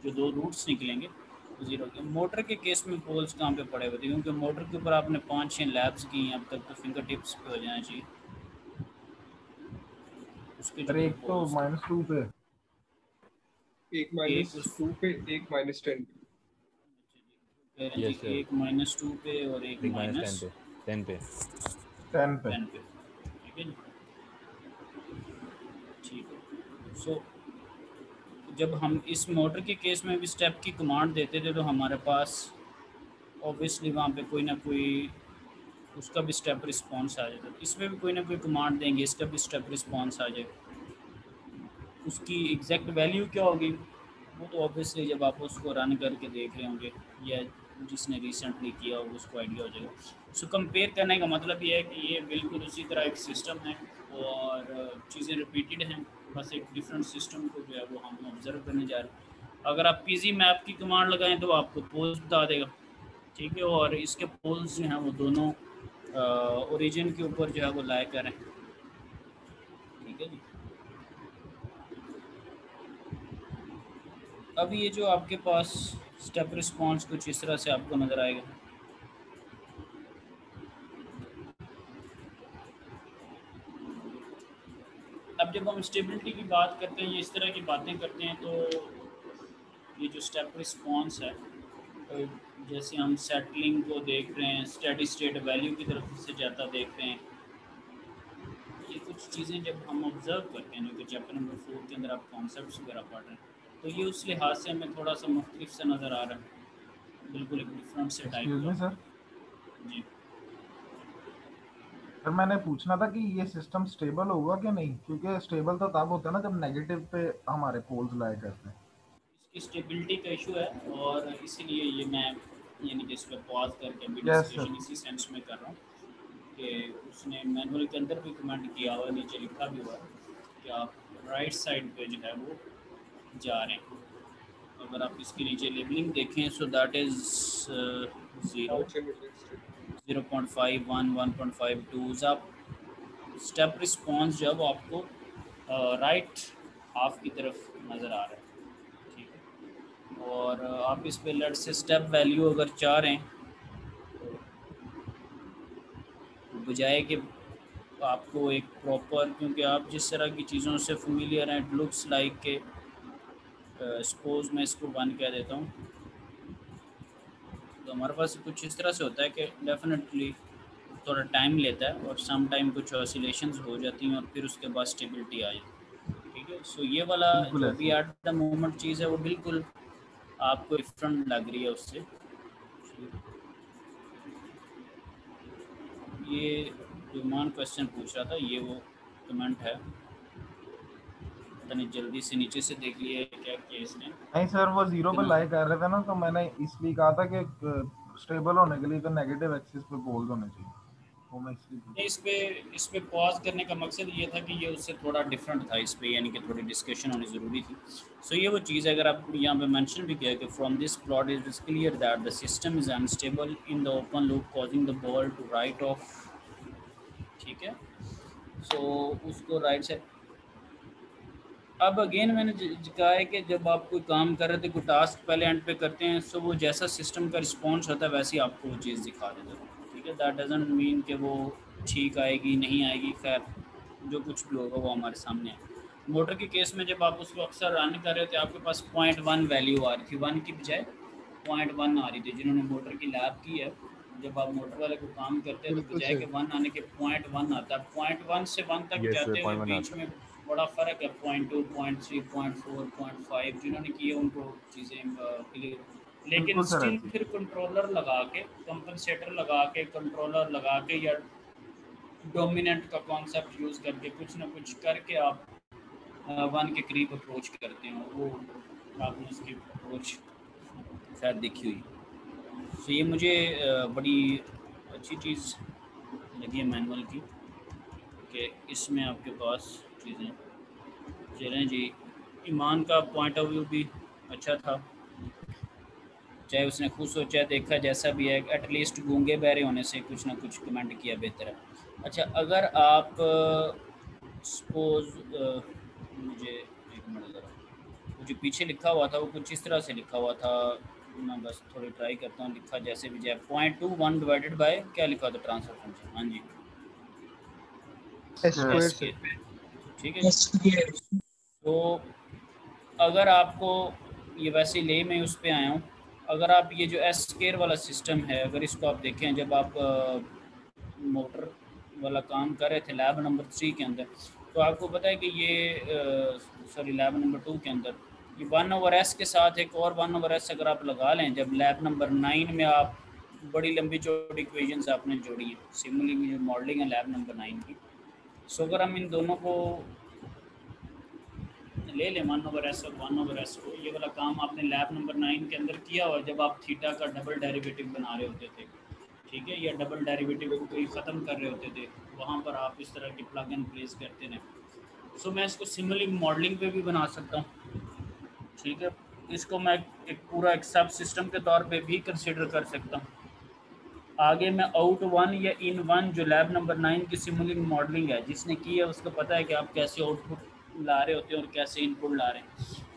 जो 2 रूट्स निकलेंगे तो 0 के। मोटर के केस में पोल्स कहाँ पे पड़े हुए थे? क्योंकि मोटर के ऊपर आपने 5-6 लैब्स की हैं अब तक, तो फिंगर टिप्स पे हो जाना चाहिए उसके जो एक तो पोल्स थे। -2 पे, एक एक उस -2 पे, एक -10 पे। कह रहे हैं यस जी सर, एक -2 पे और एक एक -10 पे, 10 पे। 10 पे। 10 पे। ठीक है जी, ठीक है। सो जब हम इस मोटर के केस में भी स्टेप की कमांड देते थे तो हमारे पास ऑब्वियसली वहाँ पे कोई ना कोई उसका भी स्टेप रिस्पॉन्स आ जाता है। इसमें भी कोई ना कोई कमांड देंगे, इसका भी स्टेप रिस्पॉन्स आ जाएगा। उसकी एग्जैक्ट वैल्यू क्या होगी वो तो ऑब्वियसली जब आप उसको रन करके देख रहे होंगे या जिसने रिसेंटली किया होगा उसको आइडिया हो जाएगा। सो कंपेयर करने का मतलब ये है कि ये बिल्कुल उसी तरह एक सिस्टम है और चीज़ें रिपीटेड हैं, बस एक डिफरेंट सिस्टम को जो है वो हम ऑब्जर्व करने जा रहे हैं। अगर आप पीजी मैप की कमांड लगाएं तो आपको पोल्स बता देगा, ठीक है। और इसके पोल्स जो हैं वो दोनों ओरिजिन के ऊपर जो है वो लाए करें, ठीक है जी। अब ये जो आपके पास स्टेप रिस्पॉन्स कुछ इस तरह से आपको नज़र आएगा। अब जब हम स्टेबिलिटी की बात करते हैं, ये इस तरह की बातें करते हैं, तो ये जो स्टेप रिस्पॉन्स है जैसे हम सेटलिंग को देख रहे हैं, स्टेडी स्टेट वैल्यू की तरफ से जाता देख रहे हैं, ये कुछ चीज़ें जब हम ऑब्जर्व करते हैं जो कि चैप्टर नंबर 4 के अंदर आप कॉन्सेप्ट्स वगैरह पढ़ रहे हैं, तो ये उस लिहाज से हमें थोड़ा सा मुख्तलिफ सा नज़र आ रहा है, बिल्कुल एक डिफरेंट से टाइप एक्सक्यूज मी का सर, जी। फिर मैंने पूछना था कि ये सिस्टम स्टेबल होगा कि नहीं, क्योंकि स्टेबल तो तब होता है ना जब नेगेटिव पे हमारे पोल्स लाया करते हैं। इसकी स्टेबिलिटी का इशू है और इसीलिए ये मैं यानी कि इस पर पॉज करके अभी Yes, डिस्कशन इसी सेंस में कर रहा हूँ कि उसने मैनुअल के अंदर भी कमेंट किया हुआ, नीचे लिखा भी हुआ कि आप राइट साइड पे जो है वो जा रहे हैं। अगर आप इसके नीचे लेबलिंग देखें सो दैट इज़ 0, 0.51, 1.52 आप स्टेप रिस्पॉन्स जब आपको राइट हाफ की तरफ नज़र आ रहा है, ठीक है। और आप इस पे लेट से स्टेप वैल्यू अगर चाह रहे हैं तो बजाय कि आपको एक प्रॉपर, क्योंकि आप जिस तरह की चीज़ों से फेमिलियर हैं, इट लुक्स लाइक के सपोज मैं इसको 1 कह देता हूँ, तो हमारे पास कुछ इस तरह से होता है कि डेफिनेटली थोड़ा टाइम लेता है और सम टाइम कुछ ऑसिलेशंस हो जाती हैं और फिर उसके बाद स्टेबिलिटी आ जाती है, ठीक है। सो ये वाला जो भी एट द मोमेंट चीज़ है वो बिल्कुल आपको डिफरेंट लग रही है उससे। ये जो मान क्वेश्चन पूछ रहा था ये वो कमेंट है, तनी जल्दी से नीचे से देख लिए क्या केस ने। नहीं सर, वो 0 पे लाई कर रहे थे ना, तो मैंने इसलिए कहा था कि स्टेबल होने के लिए तो नेगेटिव एक्सिस पे पोल्स होने चाहिए, वो मैं इसलिए इस पे पॉज करने का मकसद ये था कि ये उससे थोड़ा डिफरेंट था इस पे, यानी कि थोड़ी डिस्कशन होनी ज़रूरी थी। सो ये वो चीज़ है, अगर आप यहाँ पे मेंशन भी किया कि from this plot it is clear that the system is unstable in the open loop causing the ball to right off, ठीक है। सो उसको राइट से अब अगेन मैंने कहा है कि जब आप कोई काम कर रहे थे, कोई टास्क पहले एंड पे करते हैं, सो वो जैसा सिस्टम का रिस्पॉन्स होता है वैसे ही आपको वो चीज़ दिखा देता है, ठीक है। दैट डजंट मीन कि वो ठीक आएगी नहीं आएगी, खैर जो कुछ भी होगा वो हमारे सामने है। मोटर के केस में जब आप उसको अक्सर रन कर रहे थे आपके पास 0.1 वैल्यू आ रही थी, 1 की बजाय 0.1 आ रही थी। जिन्होंने मोटर की लैब की है, जब आप मोटर वाले को काम करते हैं तो बजाय के 1 आने के 0.1 आता है। 0.1 से 1 तक जाते हुए बीच में बड़ा फ़र्क है, 0.2, 0.3, 0.4, 0.5 जिन्होंने किए उनको चीज़ें क्लियर। लेकिन स्टिल फिर कंट्रोलर लगा के, कंपनसेटर लगा के, कंट्रोलर लगा के या डोमिनेंट का कॉन्सेप्ट यूज़ करके कुछ ना कुछ करके आप 1 के करीब अप्रोच करते हैं। वो आपने उसकी अप्रोच शायद देखी हुई। तो ये मुझे बड़ी अच्छी चीज़ लगी है मैनुअल की कि इसमें आपके पास चीज़ें चलें जी। ईमान का पॉइंट ऑफ व्यू भी अच्छा था, चाहे उसने खुद सोचा देखा जैसा भी है, एटलीस्ट गूंगे बहरे होने से कुछ ना कुछ कमेंट किया बेहतर है। अच्छा, अगर आप सपोज मुझे एक मिनट ज़रा, वो जो पीछे लिखा हुआ था वो कुछ इस तरह से लिखा हुआ था, मैं बस थोड़ी ट्राई करता हूँ लिखा जैसे भी जाए। 0.21 डिवाइडेड बाय क्या लिखा था ट्रांसफर फंक्शन, हाँ जी S2 ठीक है। तो अगर आपको ये वैसे ले मैं उस पर आया हूँ, अगर आप ये जो एस स्क्वायर वाला सिस्टम है अगर इसको आप देखें, जब आप मोटर वाला काम कर रहे थे लैब नंबर 3 के अंदर, तो आपको पता है कि ये सॉरी लैब नंबर 2 के अंदर ये 1/s के साथ एक और 1/s अगर आप लगा लें, जब लैब नंबर 9 में आप बड़ी लंबी चौड़ी इक्वेशंस आपने जोड़ी हैं, सिमुलिंग जो मॉडलिंग है लैब नंबर 9 की। सो अगर हम इन दोनों को ले लें 1/s और 1/s को, ये वाला काम आपने लैब नंबर 9 के अंदर किया हुआ जब आप थीटा का डबल डेरिवेटिव बना रहे होते थे, ठीक है, या डबल डेरिवेटिव को कोई ख़त्म कर रहे होते थे, वहाँ पर आप इस तरह की प्लग एंड प्लेस करते थे। सो मैं इसको सिमुलिंग मॉडलिंग पे भी बना सकता हूँ, ठीक है। इसको मैं एक पूरा एक सब सिस्टम के तौर पे भी कंसिडर कर सकता हूँ। आगे मैं आउट 1 या इन 1 जो लैब नंबर 9 की सिमुलिंग मॉडलिंग है जिसने की है उसको पता है कि आप कैसे आउटपुट ला रहे होते हैं और कैसे इनपुट ला रहे हैं।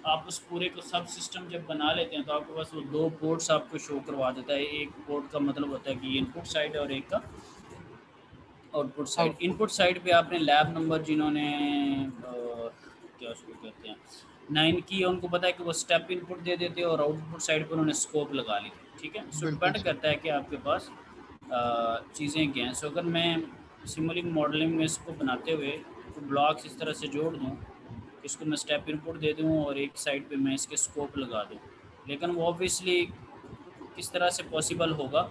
आप उस पूरे को सब सिस्टम जब बना लेते हैं तो आपके पास वो 2 पोर्ट्स आपको शो करवा देता है। एक पोर्ट का मतलब होता है कि ये इनपुट साइड है और एक का आउटपुट साइड। इनपुट साइड पे आपने लैब नंबर जिन्होंने क्या शुरू करते हैं 9 की, उनको पता है कि वो स्टेप इनपुट दे देते हैं और आउटपुट साइड पर उन्होंने स्कोप लगा ली, ठीक है। सो डिपेंड करता है कि आपके पास चीज़ें क्या हैं। सो अगर मैं सिमुलिंग मॉडलिंग में इसको बनाते हुए तो ब्लॉक्स इस तरह से जोड़ दूँ, इसको मैं स्टेप इनपुट दे दूँ और एक साइड पे मैं इसके स्कोप लगा दूँ, लेकिन वो ऑब्वियसली किस तरह से पॉसिबल होगा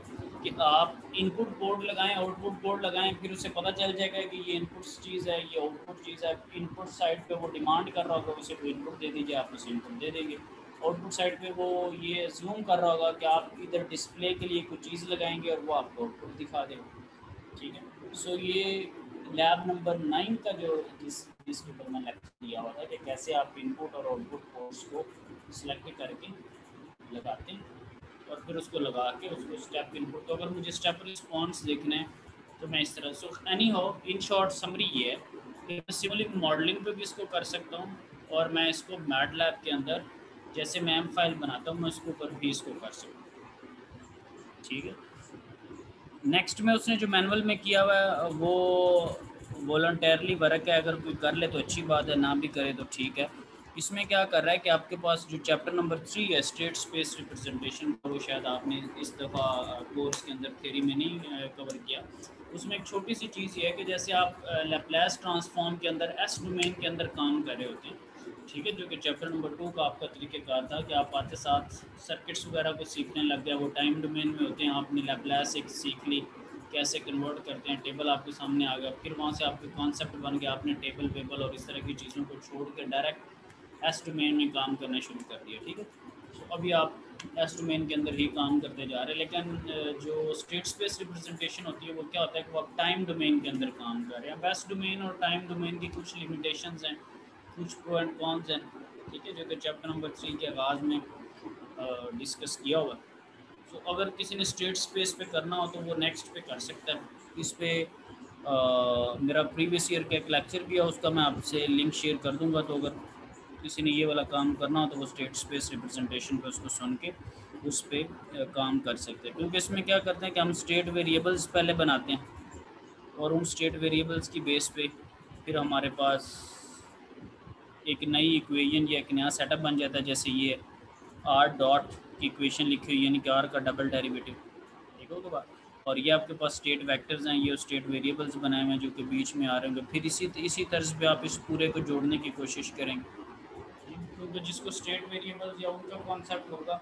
कि आप इनपुट बोर्ड लगाएं, आउटपुट बोर्ड लगाएं, फिर उसे पता चल जाएगा कि ये इनपुट चीज़ है, ये आउटपुट चीज़ है। इनपुट साइड पे वो डिमांड कर रहा होगा, उसे कोई इनपुट दे दीजिए, आप उसे इनपुट दे देंगे। आउटपुट साइड पे वो ये अज्यूम कर रहा होगा कि आप इधर डिस्प्ले के लिए कुछ चीज़ लगाएंगे और वो आपको आउटपुट दिखा देगा। ठीक है, सो ये लैब नंबर 9 का जो जिसके ऊपर मैं लेक्चर दिया हुआ था कि कैसे आप इनपुट और आउटपुट पोर्ट्स को सिलेक्ट करके लगाते हैं और फिर उसको लगा के उसको स्टेप इनपुट। तो अगर मुझे स्टेप रिस्पॉन्स देखना है तो मैं इस तरह से एनी हो इन शॉर्ट समरी ये है कि मैं सिमुलिंक मॉडलिंग पे भी इसको कर सकता हूँ और मैं इसको मैटलैब के अंदर जैसे मैं एम फाइल बनाता हूँ मैं उसके ऊपर भी इसको कर सकता हूँ। ठीक है, नेक्स्ट में उसने जो मैनुअल में किया हुआ है वो वॉलंटरली वर्क है, अगर कोई कर ले तो अच्छी बात है, ना भी करे तो ठीक है। इसमें क्या कर रहा है कि आपके पास जो चैप्टर नंबर 3 है स्टेट स्पेस रिप्रेजेंटेशन, वो शायद आपने इस दफ़ा कोर्स के अंदर थ्योरी में नहीं कवर किया। उसमें एक छोटी सी चीज़ ये है कि जैसे आप लैप्लेस ट्रांसफॉर्म के अंदर एस डोमेन के अंदर काम कर रहे होते हैं, ठीक है, जो कि चैप्टर नंबर 2 का आपका तरीक़ेकार था कि आप आते साथ सर्किट्स वगैरह को सीखने लग गया, वो टाइम डोमेन में होते हैं, आपने लैप्लेस एक सीख ली, कैसे कन्वर्ट करते हैं, टेबल आपके सामने आ गया, फिर वहाँ से आपके कॉन्सेप्ट बन गया, आपने टेबल वेबल और इस तरह की चीज़ों को छोड़ के डायरेक्ट एस डोमेन में काम करना शुरू कर दिया। ठीक है, तो अभी आप एस डोमेन के अंदर ही काम करते जा रहे हैं, लेकिन जो स्टेट स्पेस रिप्रेजेंटेशन होती है वो क्या होता है कि वो आप टाइम डोमेन के अंदर काम कर रहे हैं। अब एस डोमेन और टाइम डोमेन की कुछ लिमिटेशंस हैं, कुछ प्रो एंड कॉन्स हैं, ठीक है, जो कि चैप्टर नंबर 3 के आगाज़ में डिस्कस किया हुआ है। तो अगर किसी ने स्टेट स्पेस पे करना हो तो वो नेक्स्ट पे कर सकता है। इस पे मेरा प्रीवियस ईयर का एक लेक्चर भी है, उसका मैं आपसे लिंक शेयर कर दूंगा, तो अगर किसी ने ये वाला काम करना हो तो वो स्टेट स्पेस रिप्रेजेंटेशन पे उसको सुन के उस पर काम कर सकते हैं। क्योंकि इसमें क्या करते हैं कि हम स्टेट वेरिएबल्स पहले बनाते हैं और उन स्टेट वेरिएबल्स की बेस पे फिर हमारे पास एक नई इक्वेशन या एक नया सेटअप बन जाता है। जैसे ये आर डॉट की इक्वेशन लिखी हुई, यानी कि आर का डबल डेरिवेटिव, ठीक होगा बात, और ये आपके पास स्टेट वेक्टर्स हैं, ये स्टेट वेरिएबल्स बनाए हुए हैं जो कि बीच में आ रहे होंगे। फिर इसी तर्ज पे आप इस पूरे को जोड़ने की कोशिश करेंगे, क्योंकि जिसको स्टेट वेरिएबल्स या उनका कॉन्सेप्ट होगा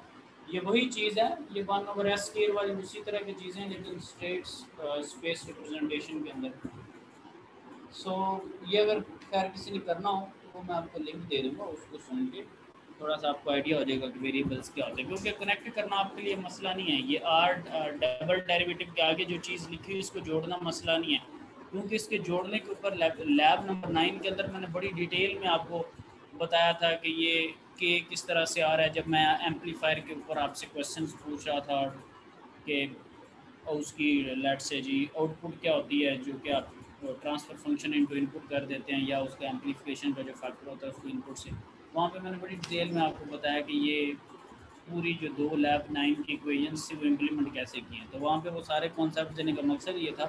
ये वही चीज़ है, ये 1/s स्केयर वाली उसी तरह की चीज़ें, लेकिन स्टेट स्पेस रिप्रेजेंटेशन के अंदर। सो ये अगर खैर किसी ने करना हो तो मैं आपको लिंक दे दूँगा, उसको सुन के थोड़ा सा आपको आइडिया हो जाएगा कि वेरिएबल्स क्या होते हैं। क्योंकि कनेक्ट करना आपके लिए मसला नहीं है, ये आर डबल डेरिवेटिव के आगे जो चीज़ लिखी हुई इसको जोड़ना मसला नहीं है, क्योंकि इसके जोड़ने के ऊपर लैब नंबर 9 के अंदर मैंने बड़ी डिटेल में आपको बताया था कि ये के किस तरह से आ रहा है। जब मैं एम्पलीफायर के ऊपर आपसे क्वेश्चंस पूछ रहा था कि उसकी लेट से जी आउटपुट क्या होती है, जो कि आप ट्रांसफ़र फंक्शन इनटू इनपुट कर देते हैं, या उसका एम्पलीफिकेशन का जो फैक्टर होता है उसको इनपुट से, वहाँ पे मैंने बड़ी डिटेल में आपको बताया कि ये पूरी जो 2 लैब 9 की इक्वेशंस से वो इम्प्लीमेंट कैसे किए हैं। तो वहाँ पे वो सारे कॉन्सेप्ट देने का मकसद ये था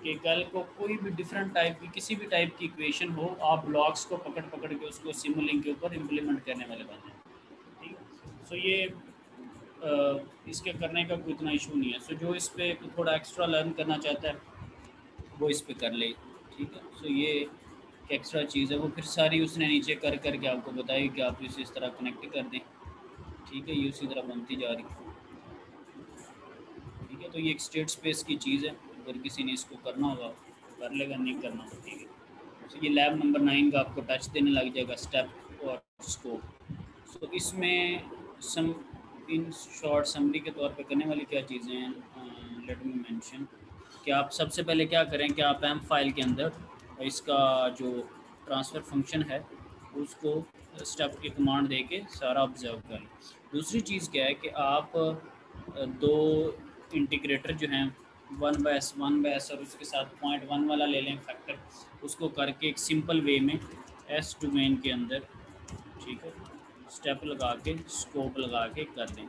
कि कल को कोई भी डिफरेंट टाइप की किसी भी टाइप की इक्वेशन हो, आप ब्लॉक्स को पकड़ के उसको सिमुलिंक के ऊपर इम्प्लीमेंट करने वाले बन जाए। ठीक है, सो ये इसके करने का कोई इतना इशू नहीं है। सो जो इस पर थोड़ा एक्स्ट्रा लर्न करना चाहता है वो इस पर कर ले। ठीक है, सो ये एक्स्ट्रा चीज़ है, वो फिर सारी उसने नीचे कर के आपको बताई कि आप इसे इस तरह कनेक्ट कर दें। ठीक है, ये उसी तरह बनती जा रही है। ठीक है, तो ये एक स्टेट स्पेस की चीज़ है, अगर किसी ने इसको करना होगा तो कर लेगा, नहीं करना हो ठीक है। तो ये लैब नंबर 9 का आपको टच देने लग जाएगा, स्टेप और स्कोप। सो इसमें इन शॉर्ट समरी के तौर पे करने वाली क्या चीज़ें हैं, लेट मी मेंशन कि आप सबसे पहले क्या करें कि आप एम फाइल के अंदर इसका जो ट्रांसफ़र फंक्शन है उसको स्टेप की कमांड दे के सारा ऑब्जर्व करें। दूसरी चीज़ क्या है कि आप 2 इंटीग्रेटर जो हैं 1/s और उसके साथ 0.1 वाला ले लें फैक्टर, उसको करके एक सिंपल वे में एस डोमेन के अंदर, ठीक है, स्टेप लगा के स्कोप लगा के कर दें।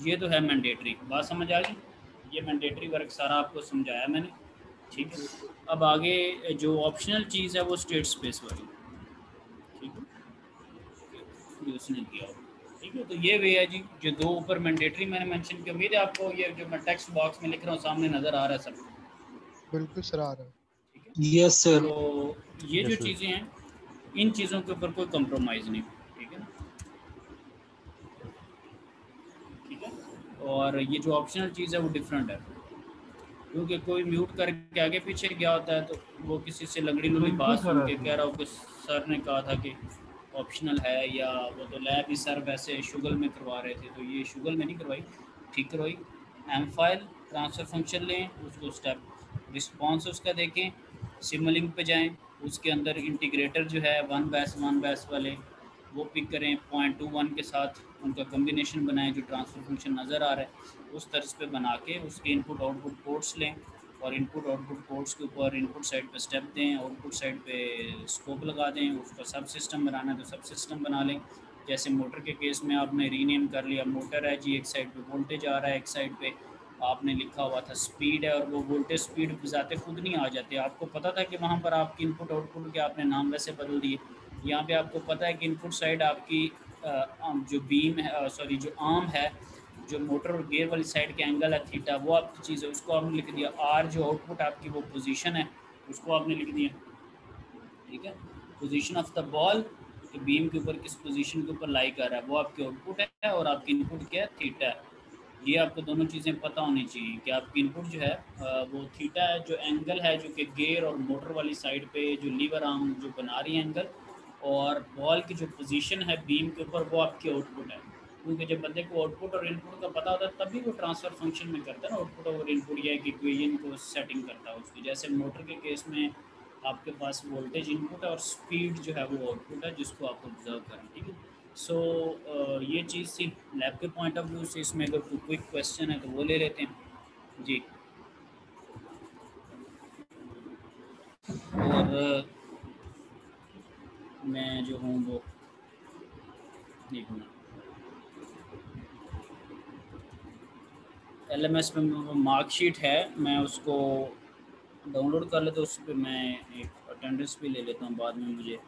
ये तो है मैंडेटरी, बात समझ आ गई, ये मैंडेटरी वर्क सारा आपको समझाया मैंने। ठीक है, अब आगे जो ऑप्शनल चीज़ है वो स्टेट स्पेस वाली, ठीक है, ये उसने किया। ठीक है, तो ये वे है जी, जो 2 ऊपर मैंडेटरी मैंने मेंशन किया। उम्मीद है आपको ये जो मैं टेक्स्ट बॉक्स में लिख रहा हूँ सामने नज़र आ रहा है सब? बिल्कुल सर, आ रहा है। ठीक है, यस सर। तो ये जो चीज़ें हैं इन चीज़ों के ऊपर कोई कंप्रोमाइज़ नहीं, ठीक है, ठीक है। और ये जो ऑप्शनल चीज़ है वो डिफरेंट है, क्योंकि कोई म्यूट करके आगे पीछे गया होता है तो वो किसी से लंगड़ी लुंगड़ी बात सुन के कह रहा हो कि सर ने कहा था कि ऑप्शनल है, या वो तो लैब ही सर वैसे शुगल में करवा रहे थे, तो ये शुगल में नहीं करवाई, ठीक करवाई। एम फाइल ट्रांसफ़र फंक्शन लें, उसको स्टेप रिस्पॉन्स उसका देखें, सिमलिंक पे जाएं, उसके अंदर इंटीग्रेटर जो है वन बैस वाले वो पिक करें, 0.21 के साथ उनका कम्बिनेशन बनाएं जो ट्रांसफ़र फंक्शन नज़र आ रहा है, उस तर्ज पे बना के उसके इनपुट आउटपुट पोर्ट्स लें और इनपुट आउटपुट पोर्ट्स के ऊपर इनपुट साइड पे स्टेप दें, आउटपुट साइड पे स्कोप लगा दें, उसका सब सिस्टम बनाना है तो सब सिस्टम बना लें। जैसे मोटर के केस में आपने रीनेम कर लिया, मोटर है जी, एक साइड पे वोल्टेज आ रहा है, एक साइड पे आपने लिखा हुआ था स्पीड है, और वो वोल्टेज स्पीड बजाते खुद नहीं आ जाते, आपको पता था कि वहाँ पर आपकी इनपुट आउटपुट के आपने नाम वैसे बदल दिए। यहाँ पे आपको पता है कि इनपुट साइड आपकी जो बीम है, सॉरी जो आर्म है, जो मोटर और गियर वाली साइड के एंगल है थीटा, वो आपकी चीज़ है, उसको आपने लिख दिया। आर जो आउटपुट आपकी वो पोजीशन है, उसको आपने लिख दिया, ठीक है। पोजीशन ऑफ द बॉल कि बीम के ऊपर किस पोजीशन के ऊपर लाई कर रहा है, वो आपकी आउटपुट है, और आपकी इनपुट क्या है, थीटा है। ये आपको दोनों चीज़ें पता होनी चाहिए कि आपकी इनपुट जो है वो थीटा है, जो एंगल है जो कि गियर और मोटर वाली साइड पे जो लीवर आर्म जो बना रही है एंगल, और बॉल की जो पोजीशन है बीम के ऊपर, वो आपकी आउटपुट है। क्योंकि जब बंदे को आउटपुट और इनपुट का पता होता है तभी वो ट्रांसफ़र फंक्शन में करता है ना, आउटपुट और इनपुट, या एक इक्वेशन को सेटिंग करता है उसकी। जैसे मोटर के केस में आपके पास वोल्टेज इनपुट है और स्पीड जो है वो आउटपुट है, जिसको आप ऑब्जर्व करें, ठीक है। सो ये चीज़ थी लैब के पॉइंट ऑफ व्यू से। इसमें अगर कोई क्विक क्वेश्चन है तो वो ले लेते हैं जी। और मैं जो हूँ वो एक मिनट, LMS में वो मार्कशीट है, मैं उसको डाउनलोड कर लेता हूँ, उस पर मैं एक अटेंडेंस भी ले लेता हूँ, बाद में मुझे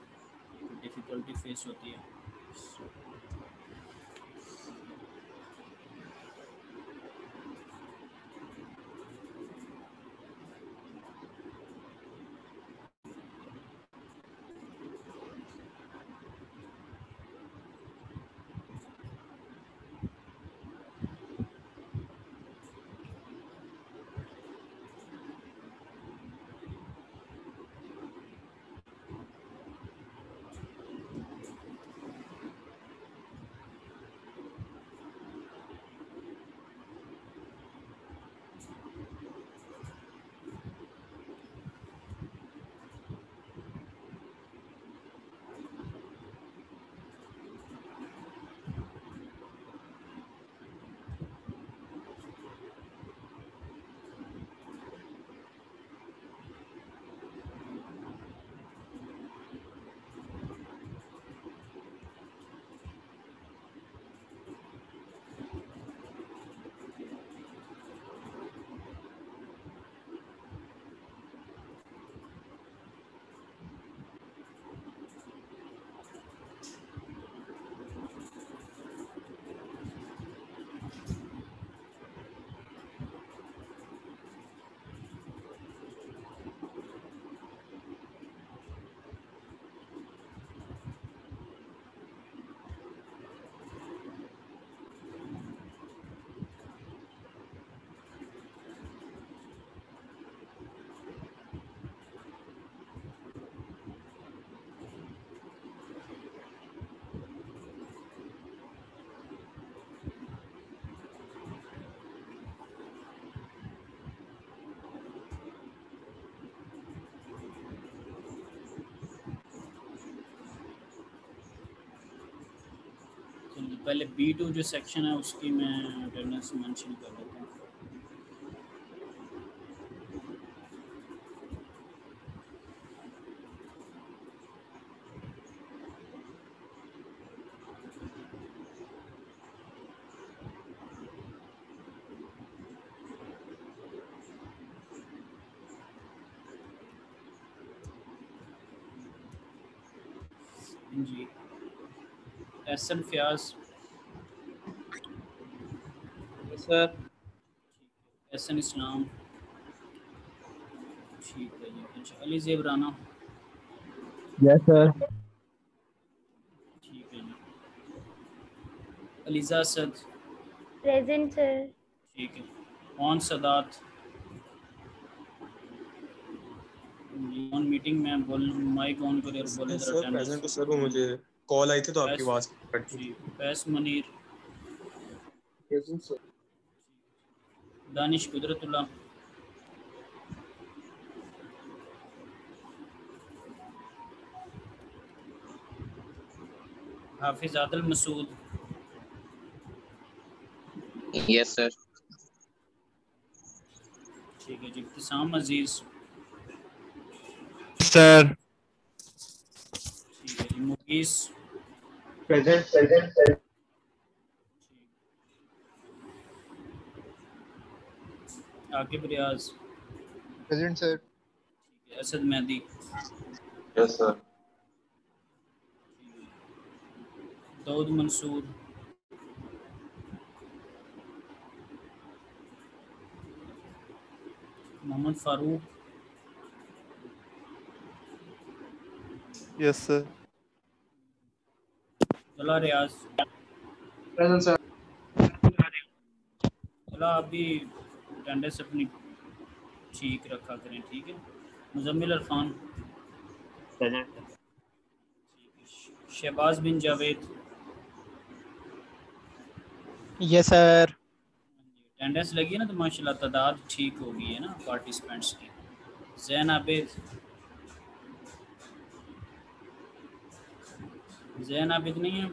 डिफ़िकल्टी फेस होती है। पहले B2 जो सेक्शन है उसकी मैं अटेंडेंस मेंशन कर देता हूँ। जी एहसन फयाज सर, एहसन इस्लाम, ठीक है जी। अच्छा अली ज़ेब राना, यस सर। ठीक है जी। Aliza Asad, present sir. ठीक है। कौन सदात, मीटिंग में बोल, माइक ऑन करे और बोले जरा सर प्रेजेंट तो सर वो मुझे कॉल आई थी तो आपकी आवाज कट गई। Faiz Munir, present sir. Danish Qudratullah, Hafiz Adil Masood, yes sir. ठीक है जी। इब्तिसाम अजीज, सर। ठीक है जी। Muqees, present. Aqib Riaz, present sir. Asad Mehdi, yes sir. Daud Mansoor, Mohammad Farooq, yes sir. चला रियाज, प्रेजेंट सर। चला आप भी अटेंडेंस अपनी ठीक रखा करें, ठीक है। मुजम्मिल अरफान, प्रेजेंट। शहबाज बिन जावेद, यस सर। अटेंडेंस लगी है ना तो माशाल्लाह तादाद ठीक हो गई है ना पार्टिसिपेंट्स की। जैन आबिद, जैन आबिद नहीं है।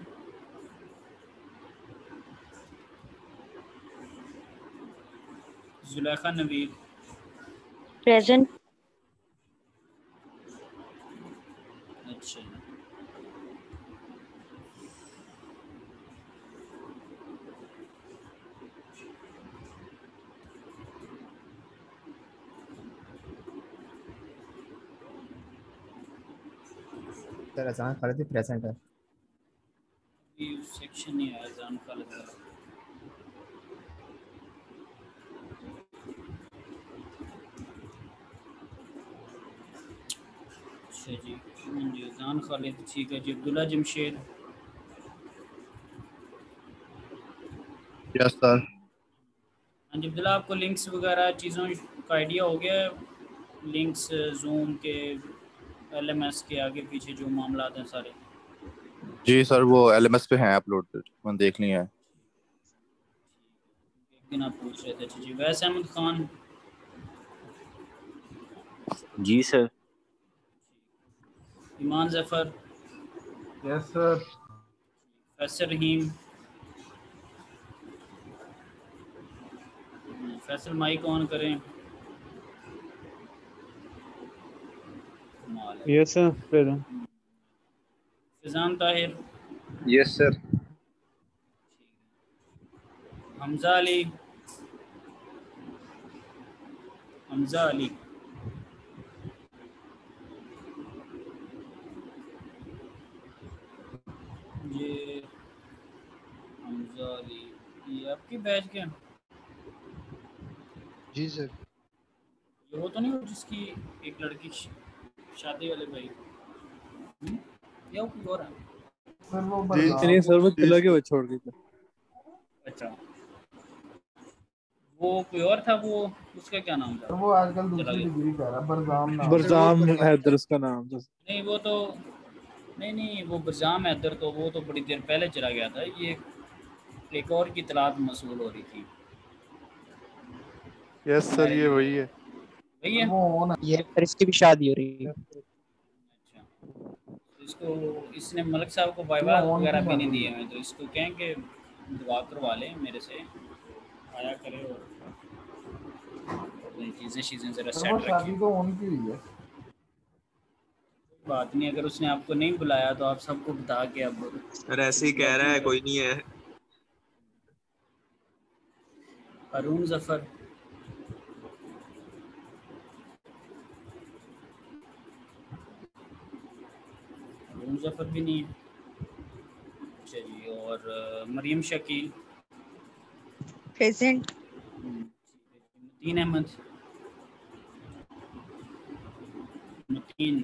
जुलेखा नवीद, प्रेजेंट। अच्छा। सर अचानक खालिद भी प्रेजेंट है। ये सेक्शन नहीं आया जान खालिद का। अच्छा जी, जान खालिद ठीक है जी। Abdullah Jamshed, yes sir. हाँ जी अब्दुल्ला, आपको लिंक्स वगैरह चीज़ों का आइडिया हो गया है? लिंक्स जूम के, एलएमएस के आगे पीछे जो मामला हैं सारे? जी सर, वो एलएमएस पे हैं अपलोडेड, मैंने देख लिया है। एक दिन आप पूछ रहे थे। अच्छा जी। वैस अहमद खान, जी sir. Iman Zafar, yes sir. Faisal Rahim, Faisal mic on करें। Yes sir. Present. Fizan Tahir, yes sir. Hamza Ali, Hamza Ali, ये हमजा अली, ये आपकी बैच के? जी सर। ये वो तो नहीं हो जिसकी एक लड़की शादी वाले भाई? या वो कोई और है? सर वो जी नहीं सर, वो चला गया, वो छोड़ गया। अच्छा, वो कोई और था, वो उसका क्या नाम था? वो आजकल दूसरी डिग्री कर रहा है, बरजाम नाम। बरजाम हैदर उसका नाम था। नहीं वो तो नहीं, वो बरजाम हैदर तो वो तो बड़ी देर पहले चला गया था। ये एक और की तलाश मसूल हो रही थी। यस सर, ये वही है। वही है। ये फिर इसकी भी शादी हो रही है। अच्छा, इसको इसने मलिक साहब को बाईवाल वगैरह भी नहीं दिए हैं, तो इसको कहें कि दुआ करवा लें मेरे से, आया करे और चीज़ें ज़रा सेट रखें। तो उनकी हुई है। बात नहीं, अगर उसने आपको नहीं बुलाया तो आप सबको बता के अब सर ऐसे ही कह रहा है, कोई नहीं है। अरुण जफर, अरुण जफर भी नहीं है। अच्छा जी। और मरियम शकील, प्रेजेंट। मतीन अहमद, मतीन,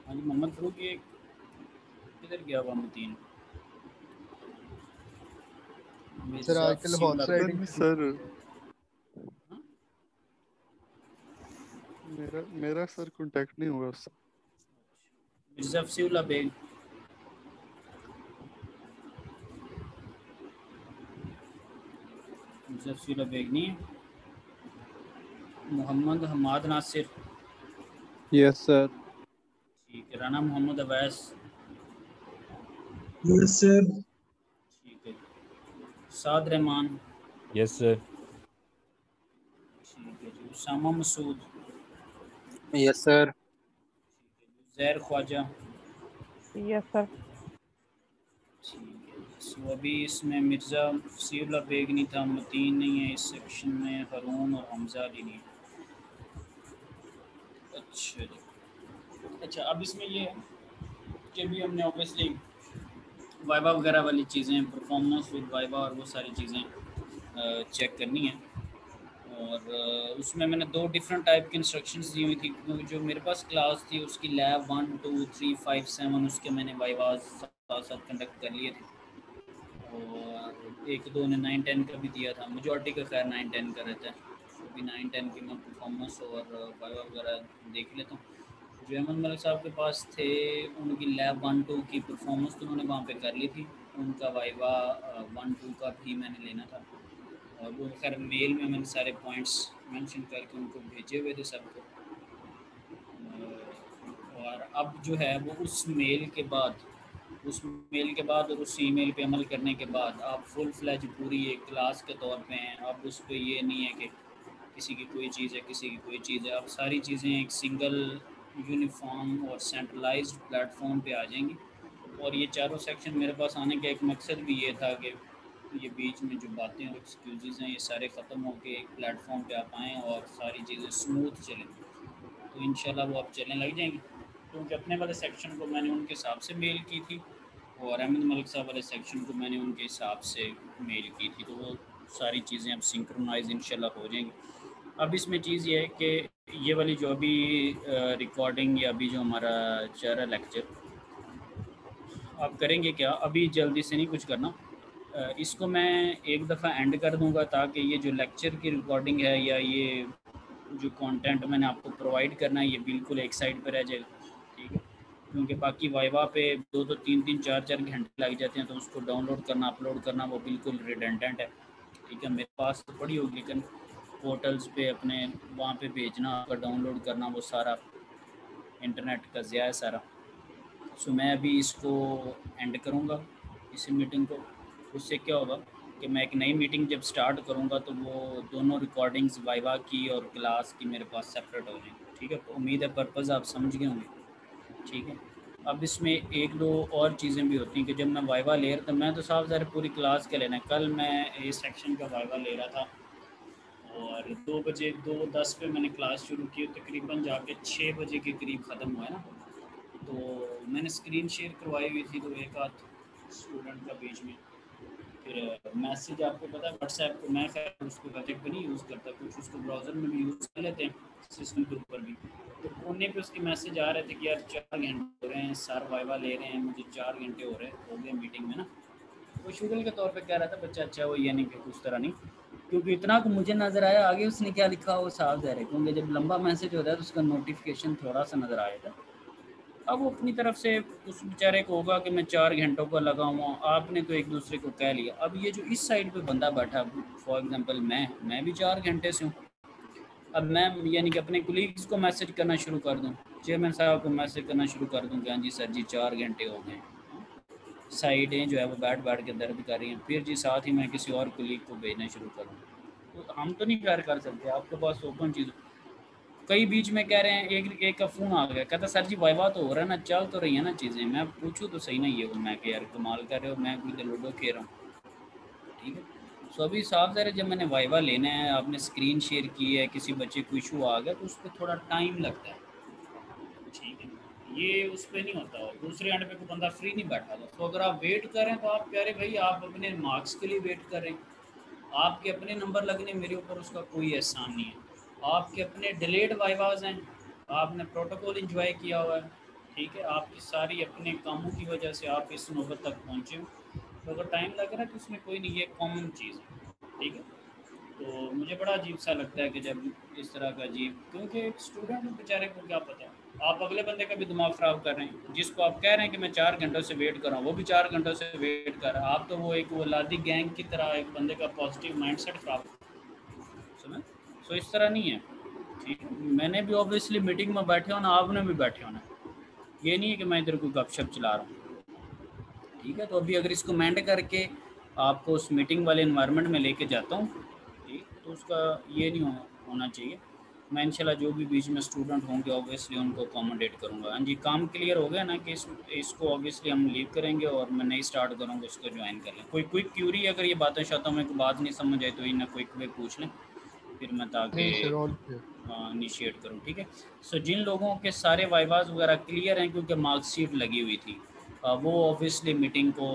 हाँ जी। मोहम्मद फरूक, ये किधर गया हुआ मतीन? सर आजकल हॉर्स राइडिंग सर मेरा सर कांटेक्ट नहीं हुआ उससे। मिर्जा फसीउल्लाह बेग, मिर्जा फसीउल्लाह बेग नहीं है। Mohammad Hammad Nasir, yes sir. ठीक है। Rana Mohammad Awais, yes sir. ठीक है। Saad Rehman, yes sir. ठीक है जी। Usama Masood, yes sir. Zair Khwaja, yes sir. ठीक है। सो अभी इसमें मिर्ज़ा फसीउल्लाह बेग नहीं था, मतीन नहीं है इस सेक्शन में, हरून और हमजा अली नहीं है। अच्छा जी, अच्छा अब इसमें ये है कि भी हमने ऑब्वियसली वाइवा वगैरह वाली चीज़ें, परफॉर्मेंस विद वाइवा और वो सारी चीज़ें चेक करनी है। और उसमें मैंने 2 डिफरेंट टाइप की इंस्ट्रक्शंस दी हुई थी, क्योंकि जो मेरे पास क्लास थी उसकी लैब 1, 2, 3, 5, 7 उसके मैंने वाइवाज साथ साथ कंडक्ट कर लिए थे। और 1-2 ने 9, 10 का भी दिया था। मेजॉरिटी का खैर 9, 10 का रहता है, तो भी 9, 10 की मैं परफॉर्मेंस और वाइवा वगैरह देख लेता हूँ। जो अहमद मलिक साहब के पास थे उनकी लैब 1, 2 की परफॉर्मेंस तो उन्होंने वहाँ पे कर ली थी, उनका वाइवा 1, 2 का भी मैंने लेना था। और वो खैर मेल में मैंने सारे पॉइंट्स मेंशन करके उनको भेजे हुए थे सबको। और अब जो है वो उस मेल के बाद और उस ईमेल पे अमल करने के बाद आप फुल फ्लैज पूरी एक क्लास के तौर पे हैं। अब उस पर ये नहीं है कि किसी की कोई चीज़ है, किसी की कोई चीज़ है। अब सारी चीज़ें एक सिंगल यूनिफॉर्म और सेंट्रलाइज्ड प्लेटफॉर्म पे आ जाएंगी। और ये चारों सेक्शन मेरे पास आने का एक मकसद भी ये था कि ये बीच में जो बातें और एक्सक्यूज़ हैं ये सारे ख़त्म हो के एक प्लेटफॉर्म पे आप आएँ और सारी चीज़ें स्मूथ चलें। तो इंशाल्लाह वो अब चलने लग जाएंगी, क्योंकि अपने वाले सेक्शन को मैंने उनके हिसाब से मेल की थी और अहमद मलिक साहब वाले सेक्शन को मैंने उनके हिसाब से मेल की थी। तो वो सारी चीज़ें अब सिंक्रोनाइज इंशाल्लाह हो जाएंगी। अब इसमें चीज़ ये है कि ये वाली जो अभी रिकॉर्डिंग या अभी जो हमारा चल रहा लेक्चर, आप करेंगे क्या, अभी जल्दी से नहीं कुछ करना, इसको मैं एक दफ़ा एंड कर दूंगा ताकि ये जो लेक्चर की रिकॉर्डिंग है या ये जो कंटेंट मैंने आपको प्रोवाइड करना है ये बिल्कुल एक साइड पर रह जाएगा, ठीक है। क्योंकि बाकी वाइवा पे 2-2, 3-3, 4-4 घंटे लग जाते हैं, तो उसको डाउनलोड करना, अपलोड करना वो बिल्कुल रिडेंडेंट है, ठीक है। मेरे पास तो पड़ी होगी, लेकिन पोर्टल्स पे अपने वहाँ पे भेजना और डाउनलोड करना वो सारा इंटरनेट का ज़िया है सारा। सो मैं अभी इसको एंड करूँगा इसी मीटिंग को। उससे क्या होगा कि मैं एक नई मीटिंग जब स्टार्ट करूँगा तो वो दोनों रिकॉर्डिंग्स वाइवा की और क्लास की मेरे पास सेपरेट हो जाएंगी, ठीक है। तो उम्मीद है पर्पज़ आप समझ गए होंगे, ठीक है। अब इसमें 1-2 और चीज़ें भी होती हैं कि जब मैं वाइवा ले रहा था, मैं तो साफ ज़ाहिर पूरी क्लास का लेना है। कल मैं ए सेक्शन का वाइवा ले रहा था और 2 बजे 2:10 पे मैंने क्लास शुरू की, तकरीबन जाके 6 बजे के करीब ख़त्म हुआ है ना। तो मैंने स्क्रीन शेयर करवाई हुई थी तो एक आध स्टूडेंट का बीच में, फिर मैसेज आपको पता है व्हाट्सएप को मैं खैर उसको वेबसाइट पर नहीं यूज़ करता, कुछ उसको ब्राउज़र में भी यूज़ कर लेते हैं सिस्टम के ऊपर भी। तो कोने पे उसके मैसेज आ रहे थे कि यार 4 घंटे हो रहे हैं, सर वाइवा ले रहे हैं, मुझे 4 घंटे हो गए मीटिंग में ना। वो शुगल के तौर पे कह रहा था बच्चा, अच्छा वो यानी कि उस तरह नहीं, क्योंकि इतना को मुझे नज़र आया, आगे उसने क्या लिखा वो साफ ज़ाहिर है, क्योंकि जब लंबा मैसेज होता है तो उसका नोटिफिकेशन थोड़ा सा नज़र आएगा। अब वो अपनी तरफ से उस बेचारे को होगा कि मैं 4 घंटों का लगा हुआ, आपने तो एक दूसरे को कह लिया। अब ये जो इस साइड पे बंदा बैठा, फॉर एग्जांपल मैं भी 4 घंटे से हूँ, अब मैं यानी कि अपने कुलीग्स को मैसेज करना शुरू कर दूँ, चेयरमैन साहब को मैसेज करना शुरू कर दूँ कि हाँ जी सर जी 4 घंटे हो गए, साइडें जो है वो बैठ के दर्द कर रही हैं, फिर जी साथ ही मैं किसी और कुलीग को भेजना शुरू करूँ। तो हम तो नहीं कर सकते, आपके पास ओपन चीज़। कई बीच में कह रहे हैं, एक का फ़ोन आ गया, कहता सर जी वाइवा तो हो रहा है ना, चल तो रही है ना चीज़ें, मैं पूछूँ तो सही नहीं है वो, मैं कि यार कमाल कर रहे हो, मैं कोई लूडो खेल रहा हूँ, ठीक है। सो अभी साफ ज़रा जब मैंने वाइवा लेना है, आपने स्क्रीन शेयर की है, किसी बच्चे को इशू आ गया तो उस पर थोड़ा टाइम लगता है, ठीक है। ये उस पर नहीं होता, दूसरे एंड पे कोई बंदा फ्री नहीं बैठा था। तो अगर आप वेट करें तो आप कह रहे भाई आप अपने मार्क्स के लिए वेट करें, आपके अपने नंबर लगने मेरे ऊपर उसका कोई एहसान नहीं है, आपके अपने डिलेड वाइवाज हैं, आपने प्रोटोकॉल एंजॉय किया हुआ है, ठीक है। आपकी सारी अपने कामों की वजह से आप इस नौबत तक पहुँचे हो, तो अगर टाइम लग रहा है तो उसमें कोई नहीं, ये कॉमन चीज़ है, ठीक है। तो मुझे बड़ा अजीब सा लगता है कि जब इस तरह का अजीब, क्योंकि एक स्टूडेंट बेचारे को क्या पता, आप अगले बंदे का भी दिमाग ख़राब कर रहे हैं। जिसको आप कह रहे हैं कि मैं 4 घंटों से वेट कर रहा हूँ, वो भी 4 घंटों से वेट कर रहा है। आप तो वो एक वलादी गैंग की तरह एक बंदे का पॉजिटिव माइंडसेट ख़राब सुना। सो इस तरह नहीं है, ठीक है। मैंने भी ऑब्वियसली मीटिंग में बैठे होना, आपने भी बैठे होना, ये नहीं है कि मैं इधर कोई गपशप चला रहा हूँ, ठीक है। तो अभी अगर इसको मेंड करके आपको उस मीटिंग वाले इन्वायरमेंट में लेके जाता हूँ, ठीक, तो उसका ये नहीं होना चाहिए। मैं इंशाल्लाह जो भी बीच में स्टूडेंट होंगे ऑब्वियसली उनको अकोमोडेट करूँगा। हाँ जी, काम क्लियर हो गया ना कि इसको ऑब्वियसली हम लीव करेंगे और मैं नहीं स्टार्ट करूँगा, उसको ज्वाइन कर लें। कोई क्विक क्यूरी अगर ये बातें शातों में बात नहीं समझ आए तो इन्हें क्विक वे पूछ लें, फिर मैं ताकि इनिशिएट करूँ, ठीक है। सो जिन लोगों के सारे वाइवाज वगैरह क्लियर हैं क्योंकि मार्कशीट लगी हुई थी, वो ऑब्वियसली मीटिंग को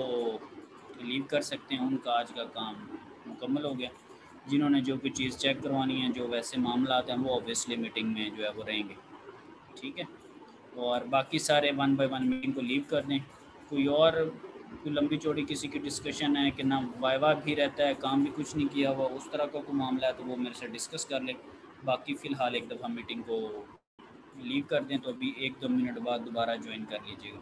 लीव कर सकते हैं, उनका आज का काम मुकम्मल हो गया। जिन्होंने जो भी चीज़ चेक करवानी है, जो वैसे मामला हैं, वो ऑब्वियसली मीटिंग में जो है वो रहेंगे, ठीक है। और बाकी सारे 1 बाय 1 मीटिंग को लीव कर दें। कोई और कोई लंबी चौड़ी किसी की डिस्कशन है कि ना वाइवा भी रहता है, काम भी कुछ नहीं किया हुआ, उस तरह का कोई मामला है तो वो मेरे से डिस्कस कर लें। बाकी फ़िलहाल एक दफ़ा मीटिंग को लीव कर दें, तो अभी 1-2 मिनट बाद दोबारा ज्वाइन कर लीजिएगा।